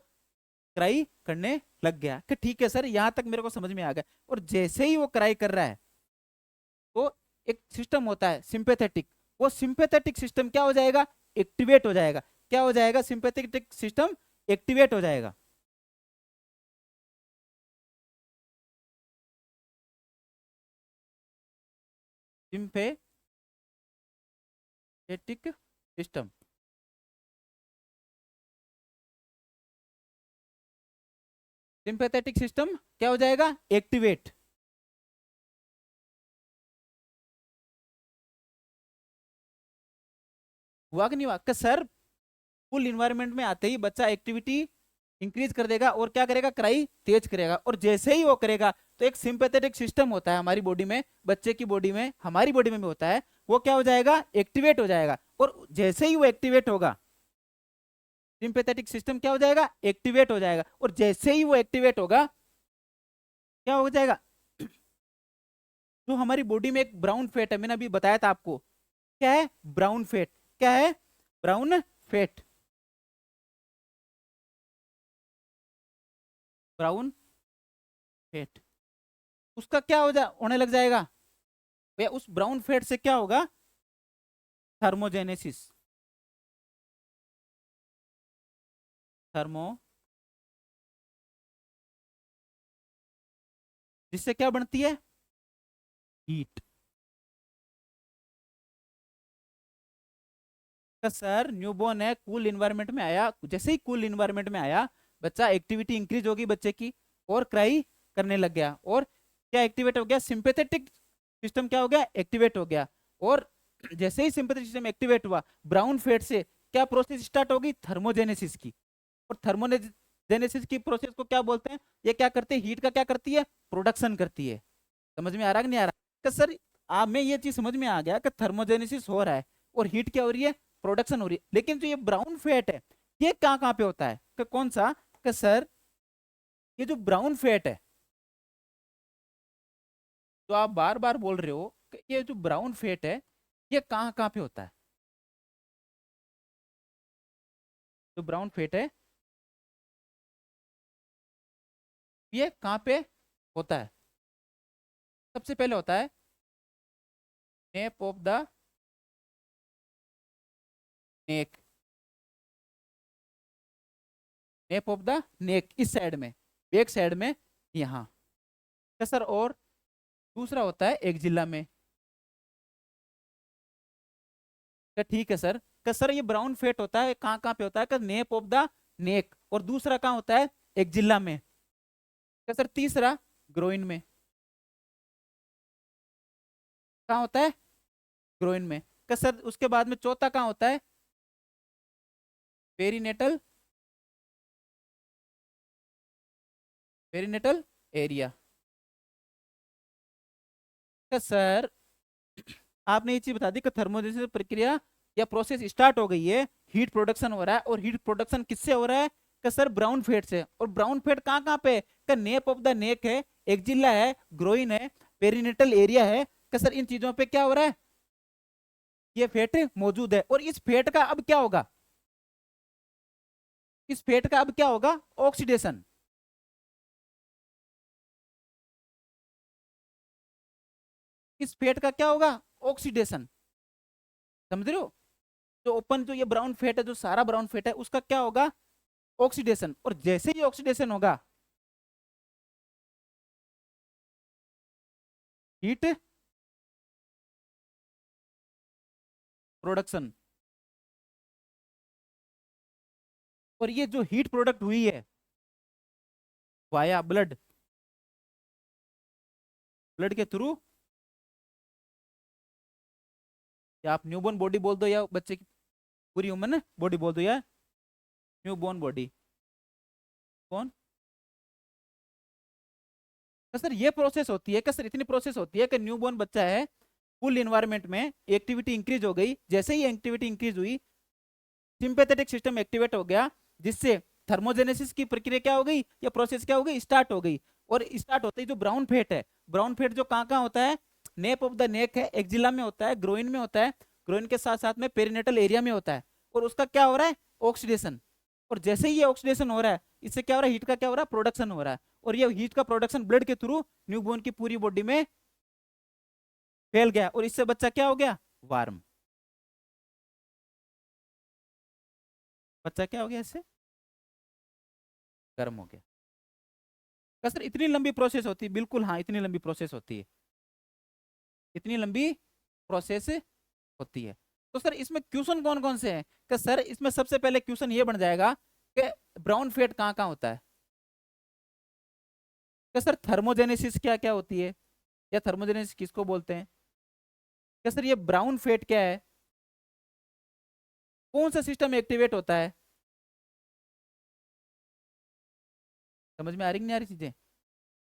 क्राई करने लग गया। कि ठीक है सर यहाँ तक मेरे को समझ में आ गया। और जैसे ही वो क्राई कर रहा है तो एक सिस्टम होता है सिंपैथेटिक, वो सिंपैथेटिक सिस्टम क्या हो जाएगा, एक्टिवेट हो जाएगा। क्या हो जाएगा, सिंपैथेटिक सिस्टम एक्टिवेट हो जाएगा। सिंपैथेटिक सिस्टम, सिंपैथेटिक सिस्टम क्या हो जाएगा, एक्टिवेट। हुआ कि नहीं हुआ, कि सर फुल इन्वायरमेंट में आते ही बच्चा एक्टिविटी इंक्रीज कर देगा और क्या करेगा, क्राई तेज करेगा। और जैसे ही वो करेगा तो एक सिंपैथेटिक सिस्टम होता है हमारी बॉडी में, बच्चे की बॉडी में, हमारी बॉडी में भी होता है, वो क्या हो जाएगा, एक्टिवेट हो जाएगा। और जैसे ही वो एक्टिवेट होगा, सिंपैथेटिक सिस्टम क्या हो जाएगा, एक्टिवेट हो जाएगा। और जैसे ही वो एक्टिवेट होगा क्या हो जाएगा, जो हमारी बॉडी में एक ब्राउन फैट है, मैंने अभी बताया था आपको, क्या है, ब्राउन फैट। क्या है, ब्राउन फैट, ब्राउन फैट, उसका क्या होने लग जाएगा, वे उस ब्राउन फैट से क्या होगा, थर्मोजेनेसिस, थर्मो, जिससे क्या बनती है, हीट। सर न्यूबॉर्न है, कूल इन्वायरमेंट में आया, जैसे ही कूल इन्वायरमेंट में आया बच्चा, एक्टिविटी इंक्रीज होगी बच्चे की और क्राई करने लग गया। और क्या एक्टिवेट हो गया, सिंपैथेटिक सिस्टम क्या हो गया, एक्टिवेट हो गया। और जैसे ही सिंपैथेटिक सिस्टम एक्टिवेट हुआ, ब्राउन फैट से क्या प्रोसेस स्टार्ट होगी, थर्मोजेनेसिस की। और थर्मोजेनेसिस की प्रोसेस को क्या बोलते हैं, ये क्या करते हैं, हीट का क्या करती है, प्रोडक्शन करती है। समझ में आ रहा कि नहीं आ रहा, कि सर आप में ये चीज समझ में आ गया कि थर्मोजेनेसिस हो रहा है और हीट क्या हो रही है, प्रोडक्शन हो रही है। लेकिन जो ये ब्राउन फैट है ये कहाँ कहाँ पे होता है, कि कौन सा, कि सर ये जो ब्राउन फैट है, तो आप बार बार बोल रहे हो कि ये जो ब्राउन फैट है ये कहाँ कहाँ पे होता है, जो ब्राउन फैट है ये कहाँ पे होता है। सबसे पहले होता है nap of the neck, nap of the neck, इस साइड में, बैक साइड में, यहाँ। क्या सर, और दूसरा होता है एक जिला में। क्या ठीक है सर, क्या सर ये ब्राउन फेट होता है कहाँ कहाँ पे होता है, क्या नेप ऑफ द नेक, और दूसरा कहाँ होता है, एक जिला में। क्या सर तीसरा, ग्रोइन में, कहाँ होता है, ग्रोइन में। क्या सर उसके बाद में चौथा कहाँ होता है, पेरीनेटल पेरिनेटल एरिया। सर आपने ये चीज बता दी कि थर्मोजेनेसिस प्रक्रिया या प्रोसेस स्टार्ट हो गई है, हीट प्रोडक्शन हो रहा है, और हीट प्रोडक्शन किससे हो रहा है? कि सर ब्राउन फैट से। और ब्राउन फैट कहाँ कहाँ पे? कि नेप ऑफ द नेक है, एक्जिला है, ग्रोइन है, पेरिनेटल एरिया है। कि सर इन चीजों पे क्या हो रहा है? ये फैट मौजूद है। और इस फैट का अब क्या होगा? इस फैट का अब क्या होगा? ऑक्सीडेशन। इस फैट का क्या होगा? ऑक्सीडेशन। समझ रहे हो? जो ओपन, जो ये ब्राउन फैट है, जो सारा ब्राउन फैट है, उसका क्या होगा? ऑक्सीडेशन। और जैसे ही ऑक्सीडेशन होगा, हीट प्रोडक्शन। और ये जो हीट प्रोडक्ट हुई है वाया ब्लड, ब्लड के थ्रू, या आप न्यूबॉर्न बॉडी बोल दो, या बच्चे की पूरी ह्यूमन बॉडी बोल दो, या न्यूबॉर्न बॉडी। कौन? तो सर ये प्रोसेस होती है कि सर इतनी प्रोसेस होती है कि न्यूबॉर्न बच्चा है, फुल इन्वायरमेंट में एक्टिविटी इंक्रीज हो गई। जैसे ही एक्टिविटी इंक्रीज हुई, सिंपैथेटिक सिस्टम एक्टिवेट हो गया, जिससे थर्मोजेनेसिस की प्रक्रिया क्या हो गई, या प्रोसेस क्या हो गई? स्टार्ट हो गई। और स्टार्ट होते ही जो ब्राउन फैट है, ब्राउन फैट जो कहाँ कहाँ होता है? नेप ऑफ द नेक है, एक्जिला में होता है, ग्रोइन में होता है, ग्रोइन के साथ साथ में पेरिनेटल एरिया में होता है। और उसका क्या हो रहा है? ऑक्सीडेशन। और जैसे ही ये ऑक्सीडेशन हो रहा है, इससे क्या हो रहा है? हीट का क्या हो रहा है? प्रोडक्शन हो रहा है। और ये हीट का प्रोडक्शन ब्लड के थ्रू न्यूबॉर्न की पूरी बॉडी में फैल गया, और इससे बच्चा क्या हो गया? वार्म। बच्चा क्या हो गया? इससे गर्म हो गया। क्या सर इतनी लंबी प्रोसेस होती है? बिल्कुल हाँ, इतनी लंबी प्रोसेस होती है, इतनी लंबी प्रोसेस होती है। तो सर इसमें क्वेश्चन कौन कौन से हैं? कि सर इसमें सबसे पहले क्वेश्चन ये बन जाएगा कि ब्राउन फैट कहाँ कहाँ होता है। कि सर थर्मोजेनेसिस क्या क्या होती है, या थर्मोजेनेसिस किसको बोलते हैं? कि सर ये ब्राउन फैट क्या है, कौन सा सिस्टम एक्टिवेट होता है? समझ में आ रही कि नहीं आ रही चीजें?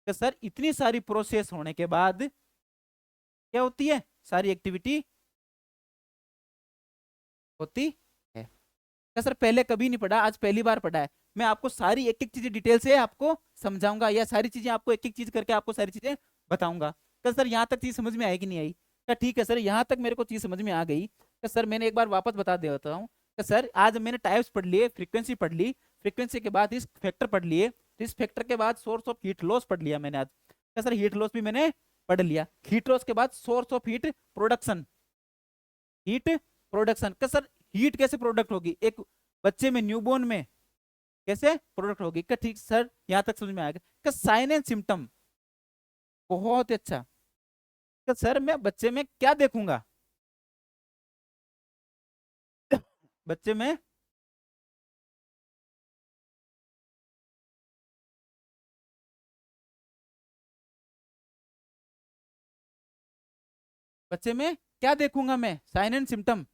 कि सर इतनी सारी प्रोसेस होने के बाद क्या होती है? सारी एक्टिविटी होती है। क्या सर पहले कभी नहीं पढ़ा, आज पहली बार पढ़ा है? मैं आपको सारी एक एक चीजें डिटेल से आपको समझाऊंगा, या सारी चीजें आपको एक एक चीज करके आपको सारी चीजें बताऊंगा। क्या सर यहाँ तक चीज समझ में आई कि नहीं आई? क्या ठीक है सर, यहाँ तक मेरे को चीज समझ में आ गई। क्या सर मैंने एक बार वापस बता देता हूँ कि सर आज मैंने टाइप्स पढ़ लिए, फ्रीक्वेंसी पढ़ ली, फ्रीक्वेंसी के बाद इस फैक्टर पढ़ लिए, इस फैक्टर के बाद सोर्स ऑफ हीट लॉस पढ़ लिया मैंने आज। क्या सर हीट लॉस भी मैंने पढ़ लिया। हीट लॉस के बाद source of heat production, heat production. क्या सर हीट कैसे प्रोडक्ट होगी एक बच्चे में, न्यूबॉर्न में, कैसे प्रोडक्ट होगी? क्या ठीक सर यहां तक समझ में आएगा? क्या साइन एंड सिम्टम? बहुत ही अच्छा। क्या सर मैं बच्चे में क्या देखूंगा? बच्चे में, बच्चे में क्या देखूंगा मैं? साइन एंड सिम्टम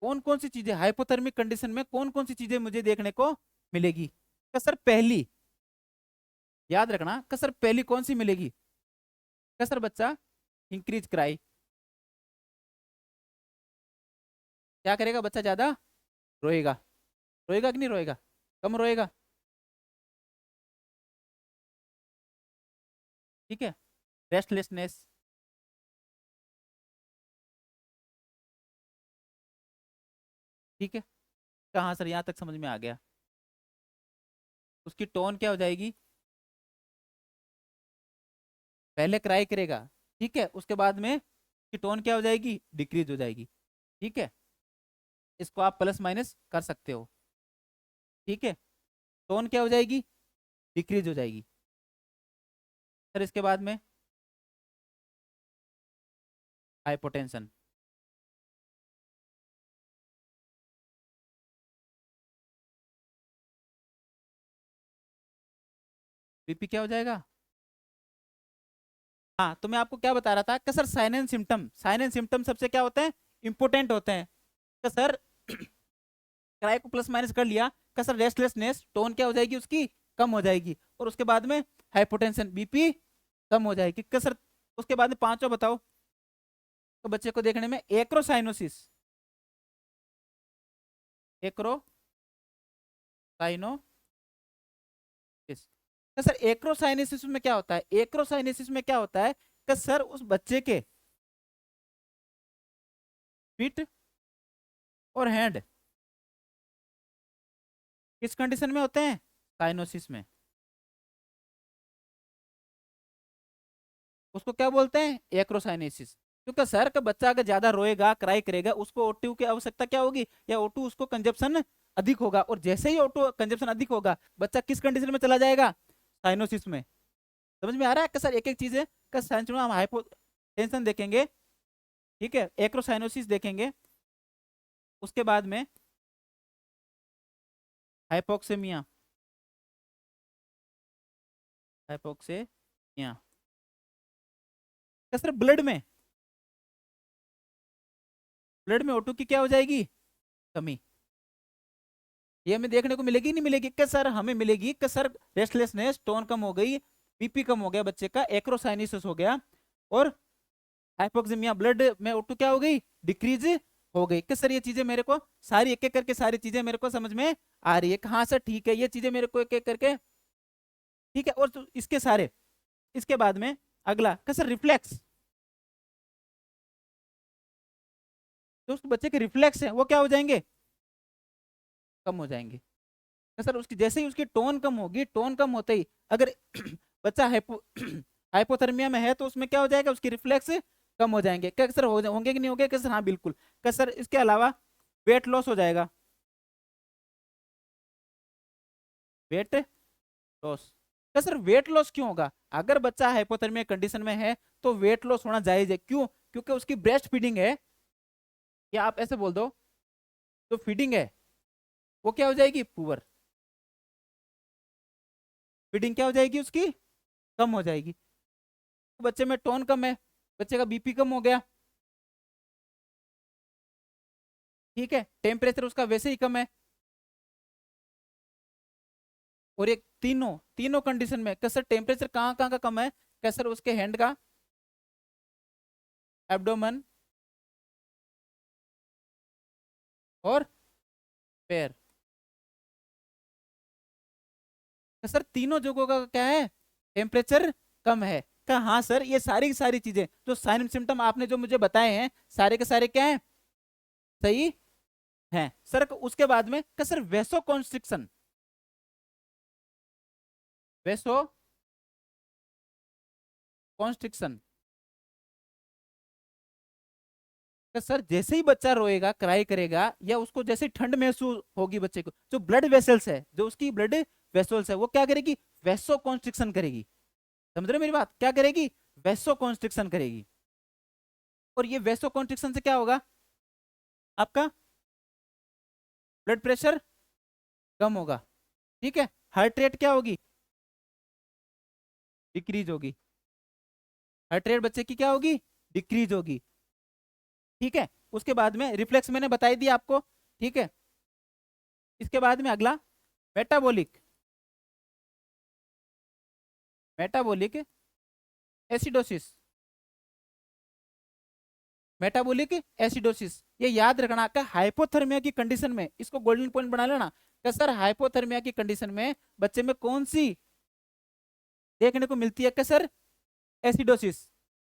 कौन कौन सी चीजें, हाइपोथर्मिक कंडीशन में कौन कौन सी चीजें मुझे देखने को मिलेगी? क्या सर पहली, याद रखना, क्या सर पहली कौन सी मिलेगी? क्या सर बच्चा इंक्रीज क्राई। क्या करेगा बच्चा? ज्यादा रोएगा। रोएगा कि नहीं रोएगा? कम रोएगा। ठीक है। रेस्टलेसनेस। ठीक है। कहाँ सर यहाँ तक समझ में आ गया? उसकी टोन क्या हो जाएगी? पहले क्राई करेगा, ठीक है, उसके बाद में उसकी टोन क्या हो जाएगी? डिक्रीज हो जाएगी। ठीक है, इसको आप प्लस माइनस कर सकते हो। ठीक है, टोन क्या हो जाएगी? डिक्रीज हो जाएगी। सर इसके बाद में हाइपोटेंशन। बीपी क्या हो जाएगा? हाँ, तो मैं आपको क्या बता रहा था कि sir sign and symptom, sign and symptom सबसे क्या होते हैं? इंपोर्टेंट होते हैं। तो सर क्राई को प्लस माइनस कर लिया, का सर रेस्टलेसनेस, टोन क्या हो जाएगी उसकी, कम हो जाएगी। और उसके बाद में हाइपोटेंशन, बीपी कम हो जाएगी। का सर उसके बाद में पांचवा बताओ, तो बच्चे को देखने में एक्रोसाइनोसिस, एक्रोसाइनोसिस। तो सर एक्रोसाइनोसिस में क्या होता है, एक्रोसाइनोसिस में क्या होता है कि सर उस बच्चे के फीट और हैंड किस कंडीशन में होते हैं, साइनोसिस में। उसको क्या बोलते हैं, एक्रोसाइनेसिस। क्योंकि सर का बच्चा अगर ज्यादा रोएगा, क्राई करेगा, उसको O2 की आवश्यकता क्या होगी, या O2 उसको कंजप्शन अधिक होगा। और जैसे ही O2 कंजप्शन अधिक होगा, बच्चा किस कंडीशन में चला जाएगा, साइनोसिस में। समझ में आ रहा है कि सर एक एक चीज है कि साइंस में हम हाइपोटेंशन देखेंगे, ठीक है, एक्रोसाइनोसिस देखेंगे, उसके बाद में हाइपोक्सेमिया, हाइपोक्सेमिया सर ब्लड में, ब्लड में O2 की क्या हो जाएगी, कमी। ये हमें देखने को मिलेगी नहीं मिलेगी, कि सर हमें मिलेगी कि सर रेस्टलेसनेस, टोन कम हो गई, बीपी कम हो गया बच्चे का, एक्रोसाइनिस हो गया, और हाइपोक्सेमिया, ब्लड में O2 क्या हो गई, डिक्रीज हो गई। कि सर ये चीजें मेरे को सारी एक एक करके सारी चीजें मेरे को समझ में आ रही है, हाँ सर ठीक है, ये चीजें मेरे को एक एक करके ठीक है। और तो इसके सारे, इसके बाद में अगला कि सर रिफ्लेक्स, जो उस बच्चे के रिफ्लेक्स है वो क्या हो जाएंगे, कम हो जाएंगे। तो सर उसकी जैसे ही उसकी टोन कम होगी, टोन कम होते ही अगर बच्चा हाइपोथर्मिया में है, तो उसमें क्या हो जाएगा, उसकी रिफ्लेक्स कम हो जाएंगे। क्या सर होंगे कि नहीं होंगे, क्या सर हाँ बिल्कुल। क्या सर इसके अलावा वेट लॉस हो जाएगा, वेट लॉस। क्या सर वेट लॉस क्यों होगा, अगर बच्चा हाइपोथर्मिया कंडीशन में है तो वेट लॉस होना जायज है। क्यों, क्योंकि उसकी ब्रेस्ट फीडिंग है, या आप ऐसे बोल दो, जो फीडिंग है वो क्या हो जाएगी, पुअर, फीडिंग क्या हो जाएगी उसकी, कम हो जाएगी। तो बच्चे में टोन कम है, बच्चे का बीपी कम हो गया, ठीक है, टेम्परेचर उसका वैसे ही कम है। और एक तीनों तीनों कंडीशन में कैसर टेम्परेचर कहाँ कहाँ का कम है, कैसर उसके हैंड का, एब्डोमेन और पैर। सर तीनों जगहों का क्या है, टेम्परेचर कम है। का हाँ सर, ये सारी की सारी चीजें जो साइन सिम्टम आपने जो मुझे बताए हैं, सारे के सारे क्या हैं, सही हैं सर। उसके बाद में का सर वेसो कॉन्स्ट्रिक्शन, वेसो कॉन्स्ट्रिक्शन। तो सर जैसे ही बच्चा रोएगा, क्राई करेगा, या उसको जैसे ही ठंड महसूस होगी बच्चे को, जो ब्लड वेसल्स है, जो उसकी ब्लड वेसल्स है, वो क्या करेगी, वेसो कॉन्स्ट्रिक्शन करेगी। समझ रहे हो मेरी बात, क्या करेगी, वेसो कॉन्स्ट्रिक्शन करेगी। और ये वेसो कॉन्स्ट्रिक्शन से क्या होगा, आपका ब्लड प्रेशर कम होगा, ठीक है, हार्ट रेट क्या होगी, डिक्रीज होगी। हार्ट रेट बच्चे की क्या होगी, डिक्रीज होगी, ठीक है। उसके बाद में रिफ्लेक्स मैंने बताई दी आपको, ठीक है। इसके बाद में अगला metabolic, metabolic acidosis, metabolic acidosis, ये याद रखना का हाइपोथर्मिया की कंडीशन में, इसको गोल्डन पॉइंट बना लेना कि सर हाइपोथर्मिया की कंडीशन में बच्चे में कौन सी देखने को मिलती है, कि सर एसिडोसिस,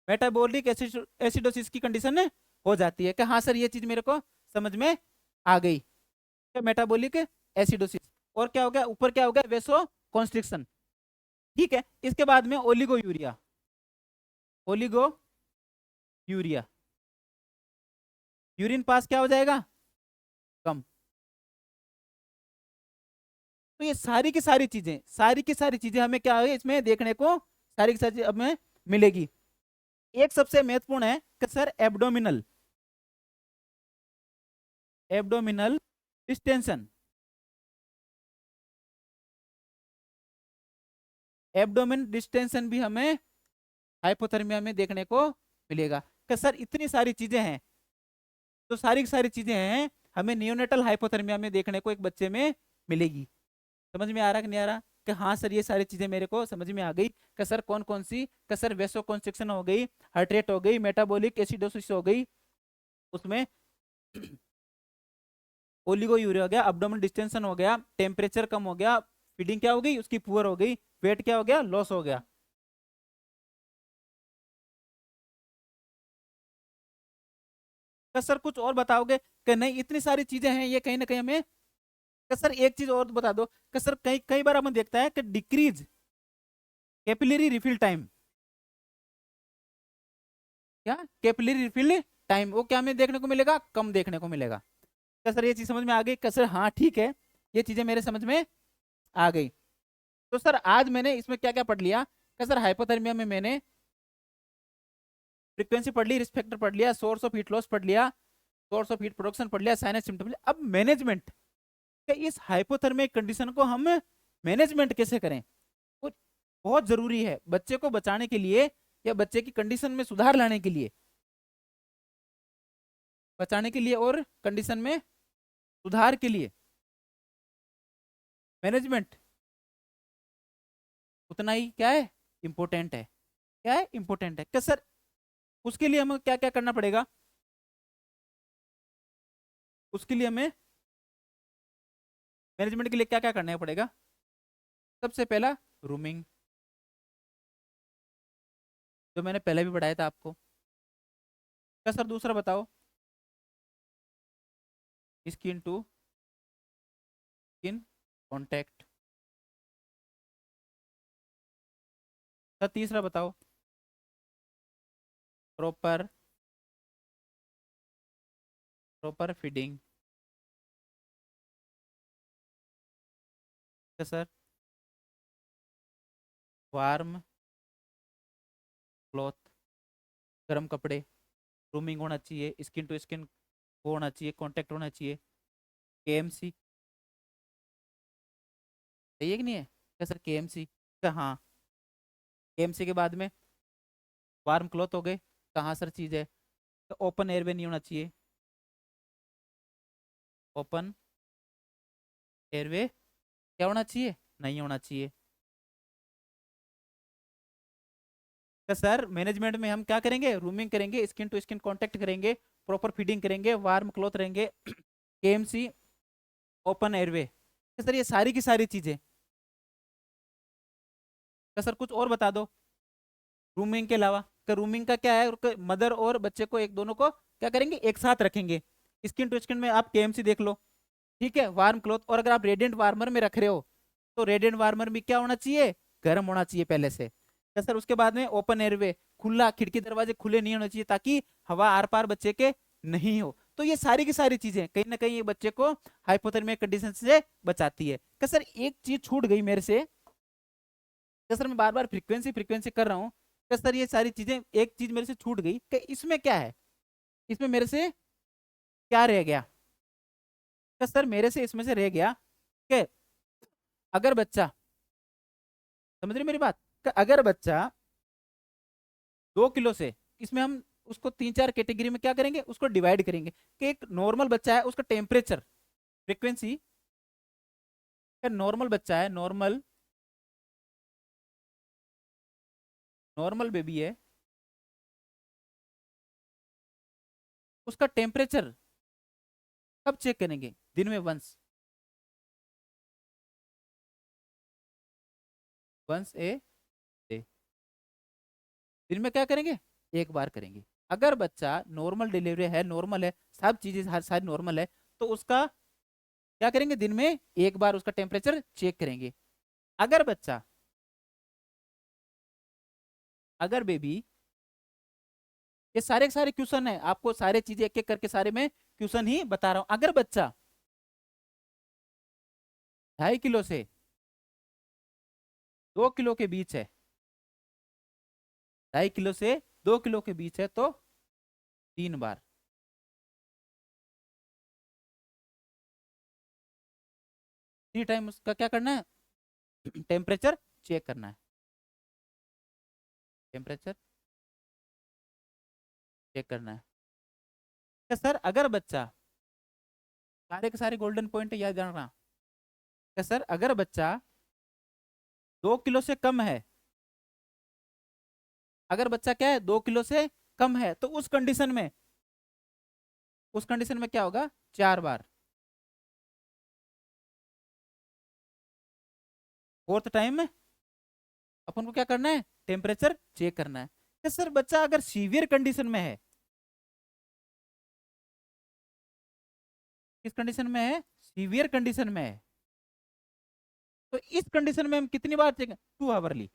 मेटाबॉलिक एसिडोसिस की कंडीशन हो जाती है। कि हाँ सर ये चीज मेरे को समझ में आ गई, मेटाबॉलिक एसिडोसिस। और क्या हो गया, ऊपर क्या हो गया, वेसो कॉन्स्ट्रिक्शन, ठीक है। इसके बाद में oligo urea, oligo urea, urine pass क्या हो जाएगा, कम। तो ये सारी की सारी चीजें, सारी की सारी चीजें हमें क्या है इसमें देखने को, सारी की सारी हमें मिलेगी। एक सबसे महत्वपूर्ण है कि sir abdominal, abdominal distension, abdomen distension भी हमें हाइपोथर्मिया में देखने को मिलेगा। कि सर इतनी सारी चीजें हैं, तो सारी की सारी चीजें हैं हमें नियोनेटल हाइपोथर्मिया में देखने को एक बच्चे में मिलेगी। समझ में आ रहा कि नहीं आ रहा कि हाँ सर ये सारी चीजें मेरे को समझ में आ गई कि सर कौन कौन सी, कि सर वेसो कॉन्स्ट्रिक्शन हो गई, हार्ट रेट हो गई, मेटाबॉलिक एसिडोसिस हो गई, उसमें ओलिगो यूरिया हो गया, अब्डोमिनल डिस्टेंशन हो गया, टेम्परेचर कम हो गया, फीडिंग क्या हो गई उसकी पुअर हो गई, वेट क्या हो गया लॉस हो गया। तो सर कुछ और बताओगे कि नहीं इतनी सारी चीजें हैं ये कहीं ना कहीं हमें, कि सर एक चीज और बता दो कि सर कई कई बार हमें देखता है कि डिक्रीज कैपिलरी रिफिल टाइम, क्या कैपिलरी रिफिल टाइम वो क्या हमें देखने को मिलेगा, कम देखने को मिलेगा। क्या सर ये चीज समझ में आ गई, क्या सर हाँ ठीक है ये चीजें मेरे समझ में आ गई। तो सर आज मैंने इसमें क्या क्या पढ़ लिया, क्या सर हाइपोथर्मिया में मैंने फ्रीक्वेंसी पढ़ ली, रिस्क फैक्टर पढ़ लिया, सोर्स ऑफ हीट लॉस पढ़ लिया, सोर्स ऑफ हीट प्रोडक्शन पढ़ लिया, साइनस सिम्टम। अब मैनेजमेंट, क्या इस हाइपोथर्मिक कंडीशन को हम मैनेजमेंट कैसे करें, वो बहुत जरूरी है बच्चे को बचाने के लिए या बच्चे की कंडीशन में सुधार लाने के लिए, बचाने के लिए और कंडीशन में सुधार के लिए मैनेजमेंट उतना ही क्या है इंपॉर्टेंट है, क्या है इंपॉर्टेंट है। क्या सर उसके लिए हमें क्या क्या करना पड़ेगा, उसके लिए हमें मैनेजमेंट के लिए क्या क्या करना पड़ेगा। सबसे पहला रूमिंग, जो मैंने पहले भी बताया था आपको। क्या सर दूसरा बताओ, skin to skin contact. Sir तीसरा बताओ, प्रॉपर प्रॉपर फीडिंग। क्या सर, वार्म क्लॉथ, गर्म कपड़े, रूमिंग होना चाहिए, स्किन टू स्किन वो होना चाहिए, कांटेक्ट होना चाहिए, केएमसी। सही है कि नहीं है, क्या सर केएमसी, हाँ केएमसी के बाद में वार्म क्लॉथ हो गए, कहाँ सर चीज़ है, तो ओपन एयरवे नहीं होना चाहिए, ओपन एयरवे क्या होना चाहिए, नहीं होना चाहिए। तो सर मैनेजमेंट में हम क्या करेंगे, रूमिंग करेंगे, स्किन टू स्किन कांटेक्ट करेंगे, प्रॉपर फीडिंग करेंगे, वार्म क्लॉथ रहेंगे, केएमसी, ओपन एयरवे। तो सर ये सारी की सारी चीजें, तो सर कुछ और बता दो रूमिंग के अलावा। तो रूमिंग का क्या है, मदर और बच्चे को एक दोनों को क्या करेंगे एक साथ रखेंगे, स्किन टू स्किन में आप केएमसी देख लो, ठीक है, वार्म क्लॉथ। और अगर आप रेडिएंट वार्मर में रख रहे हो तो रेडिएंट वार्मर भी क्या होना चाहिए, गर्म होना चाहिए पहले से। तो सर उसके बाद में ओपन एयरवे, खुला, खिड़की दरवाजे खुले नहीं होने चाहिए ताकि हवा आर पार बच्चे के नहीं हो। तो ये सारी की सारी चीजें कहीं ना कहीं ये बच्चे को हाइपोथर्मिक कंडीशन से बचाती है। कि सर एक चीज छूट गई मेरे से, कि सर मैं बार बार फ्रीक्वेंसी फ्रीक्वेंसी कर रहा हूँ, कि सर ये सारी चीजें एक चीज मेरे से छूट गई कि इसमें क्या है, इसमें मेरे से क्या रह गया। कि सर मेरे से इसमें से रह गया कि अगर बच्चा, समझ रहे मेरी बात, कि अगर बच्चा 2 किलो से, इसमें हम उसको 3 4 कैटेगरी में क्या करेंगे उसको डिवाइड करेंगे, कि एक नॉर्मल बच्चा है उसका टेम्परेचर फ्रीक्वेंसी, नॉर्मल बच्चा है, नॉर्मल नॉर्मल बेबी है, उसका टेम्परेचर कब चेक करेंगे, दिन में वंस, वंस ए डे, दिन में क्या करेंगे एक बार करेंगे। अगर बच्चा नॉर्मल डिलीवरी है, नॉर्मल है, सब चीजें हर सारी नॉर्मल है, तो उसका क्या करेंगे दिन में एक बार उसका टेम्परेचर चेक करेंगे। अगर बच्चा, अगर बेबी, ये सारे के सारे क्वेश्चन है, आपको सारे चीजें एक एक करके सारे में क्वेश्चन ही बता रहा हूं। अगर बच्चा 2.5 किलो से 2 किलो के बीच है, 2.5 किलो से 2 किलो के बीच है तो 3 बार, 3 टाइम उसका क्या करना है टेम्परेचर चेक करना है, टेम्परेचर चेक करना है। क्या सर अगर बच्चा, सारे के सारे गोल्डन पॉइंट याद रखना, कि सर अगर बच्चा 2 किलो से कम है, अगर बच्चा क्या है 2 किलो से कम है, तो उस कंडीशन में, उस कंडीशन में क्या होगा, 4 बार। फोर्थ टाइम में अपन को क्या करना है, टेम्परेचर चेक करना है। कि सर बच्चा अगर सीवियर कंडीशन में है, किस कंडीशन में है, सीवियर कंडीशन में है, तो इस कंडीशन में हम कितनी बार चेक, 2 आवरली।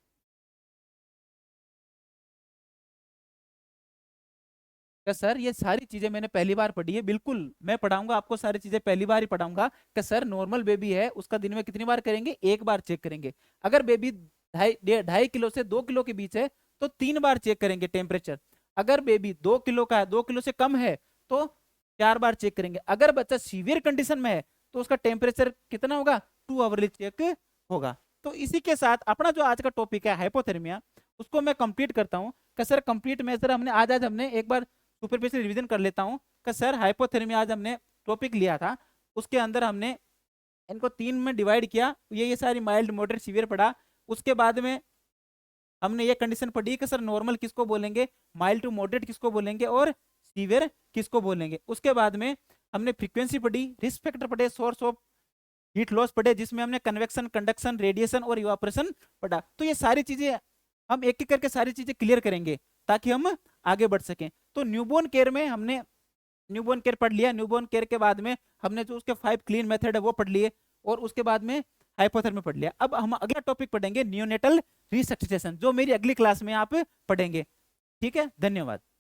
क्या सर ये सारी चीजें मैंने पहली बार पढ़ी है, बिल्कुल मैं पढ़ाऊंगा आपको सारी चीजें, पहली बार ही पढ़ाऊंगा। कि सर नॉर्मल बेबी है उसका दिन में कितनी बार करेंगे, एक बार चेक करेंगे। अगर बेबी 2.5 किलो से 2 किलो के बीच है तो 3 बार चेक करेंगे टेम्परेचर। अगर बेबी 2 किलो का है, 2 किलो से कम है, तो 4 बार चेक करेंगे। अगर बच्चा सीवियर कंडीशन में है तो उसका टेम्परेचर कितना होगा, 2 आवरली चेक होगा। तो इसी के साथ अपना जो आज का टॉपिक है हाइपोथर्मिया, उसको मैं कंप्लीट करता हूँ। कि सर कंप्लीट मेजर हमने आज आज हमने एक बार सुपरफिशियल रिवीजन कर लेता हूँ। कि सर हाइपोथर्मिया आज हमने टॉपिक लिया था, उसके अंदर हमने इनको 3 में डिवाइड किया, ये सारी माइल्ड मॉडरेट सीवियर पढ़ा। उसके बाद में हमने ये कंडीशन पढ़ी कि सर नॉर्मल किसको बोलेंगे, माइल्ड टू मॉडरेट किसको बोलेंगे, और सीवियर किसको बोलेंगे। उसके बाद में हमने फ्रीक्वेंसी पढ़ी, रिस्क फैक्टर पढ़े, सोर्स ऑफ हीट लॉस पढ़े, जिसमें हमने कन्वेक्शन, कंडक्शन, रेडिएशन और इवापोरेशन पढ़ा। तो ये सारी चीजें हम एक एक करके सारी चीजें क्लियर करेंगे ताकि हम आगे बढ़ सकें। तो न्यूबॉर्न केयर में हमने न्यूबॉर्न केयर पढ़ लिया, न्यूबॉर्न केयर के बाद में हमने जो उसके 5 क्लीन मेथड है वो पढ़ लिए, और उसके बाद में हाइपोथर्मी पढ़ लिया। अब हम अगला टॉपिक पढ़ेंगे नियोनेटल रिसससिटेशन, जो मेरी अगली क्लास में आप पढ़ेंगे। ठीक है, धन्यवाद।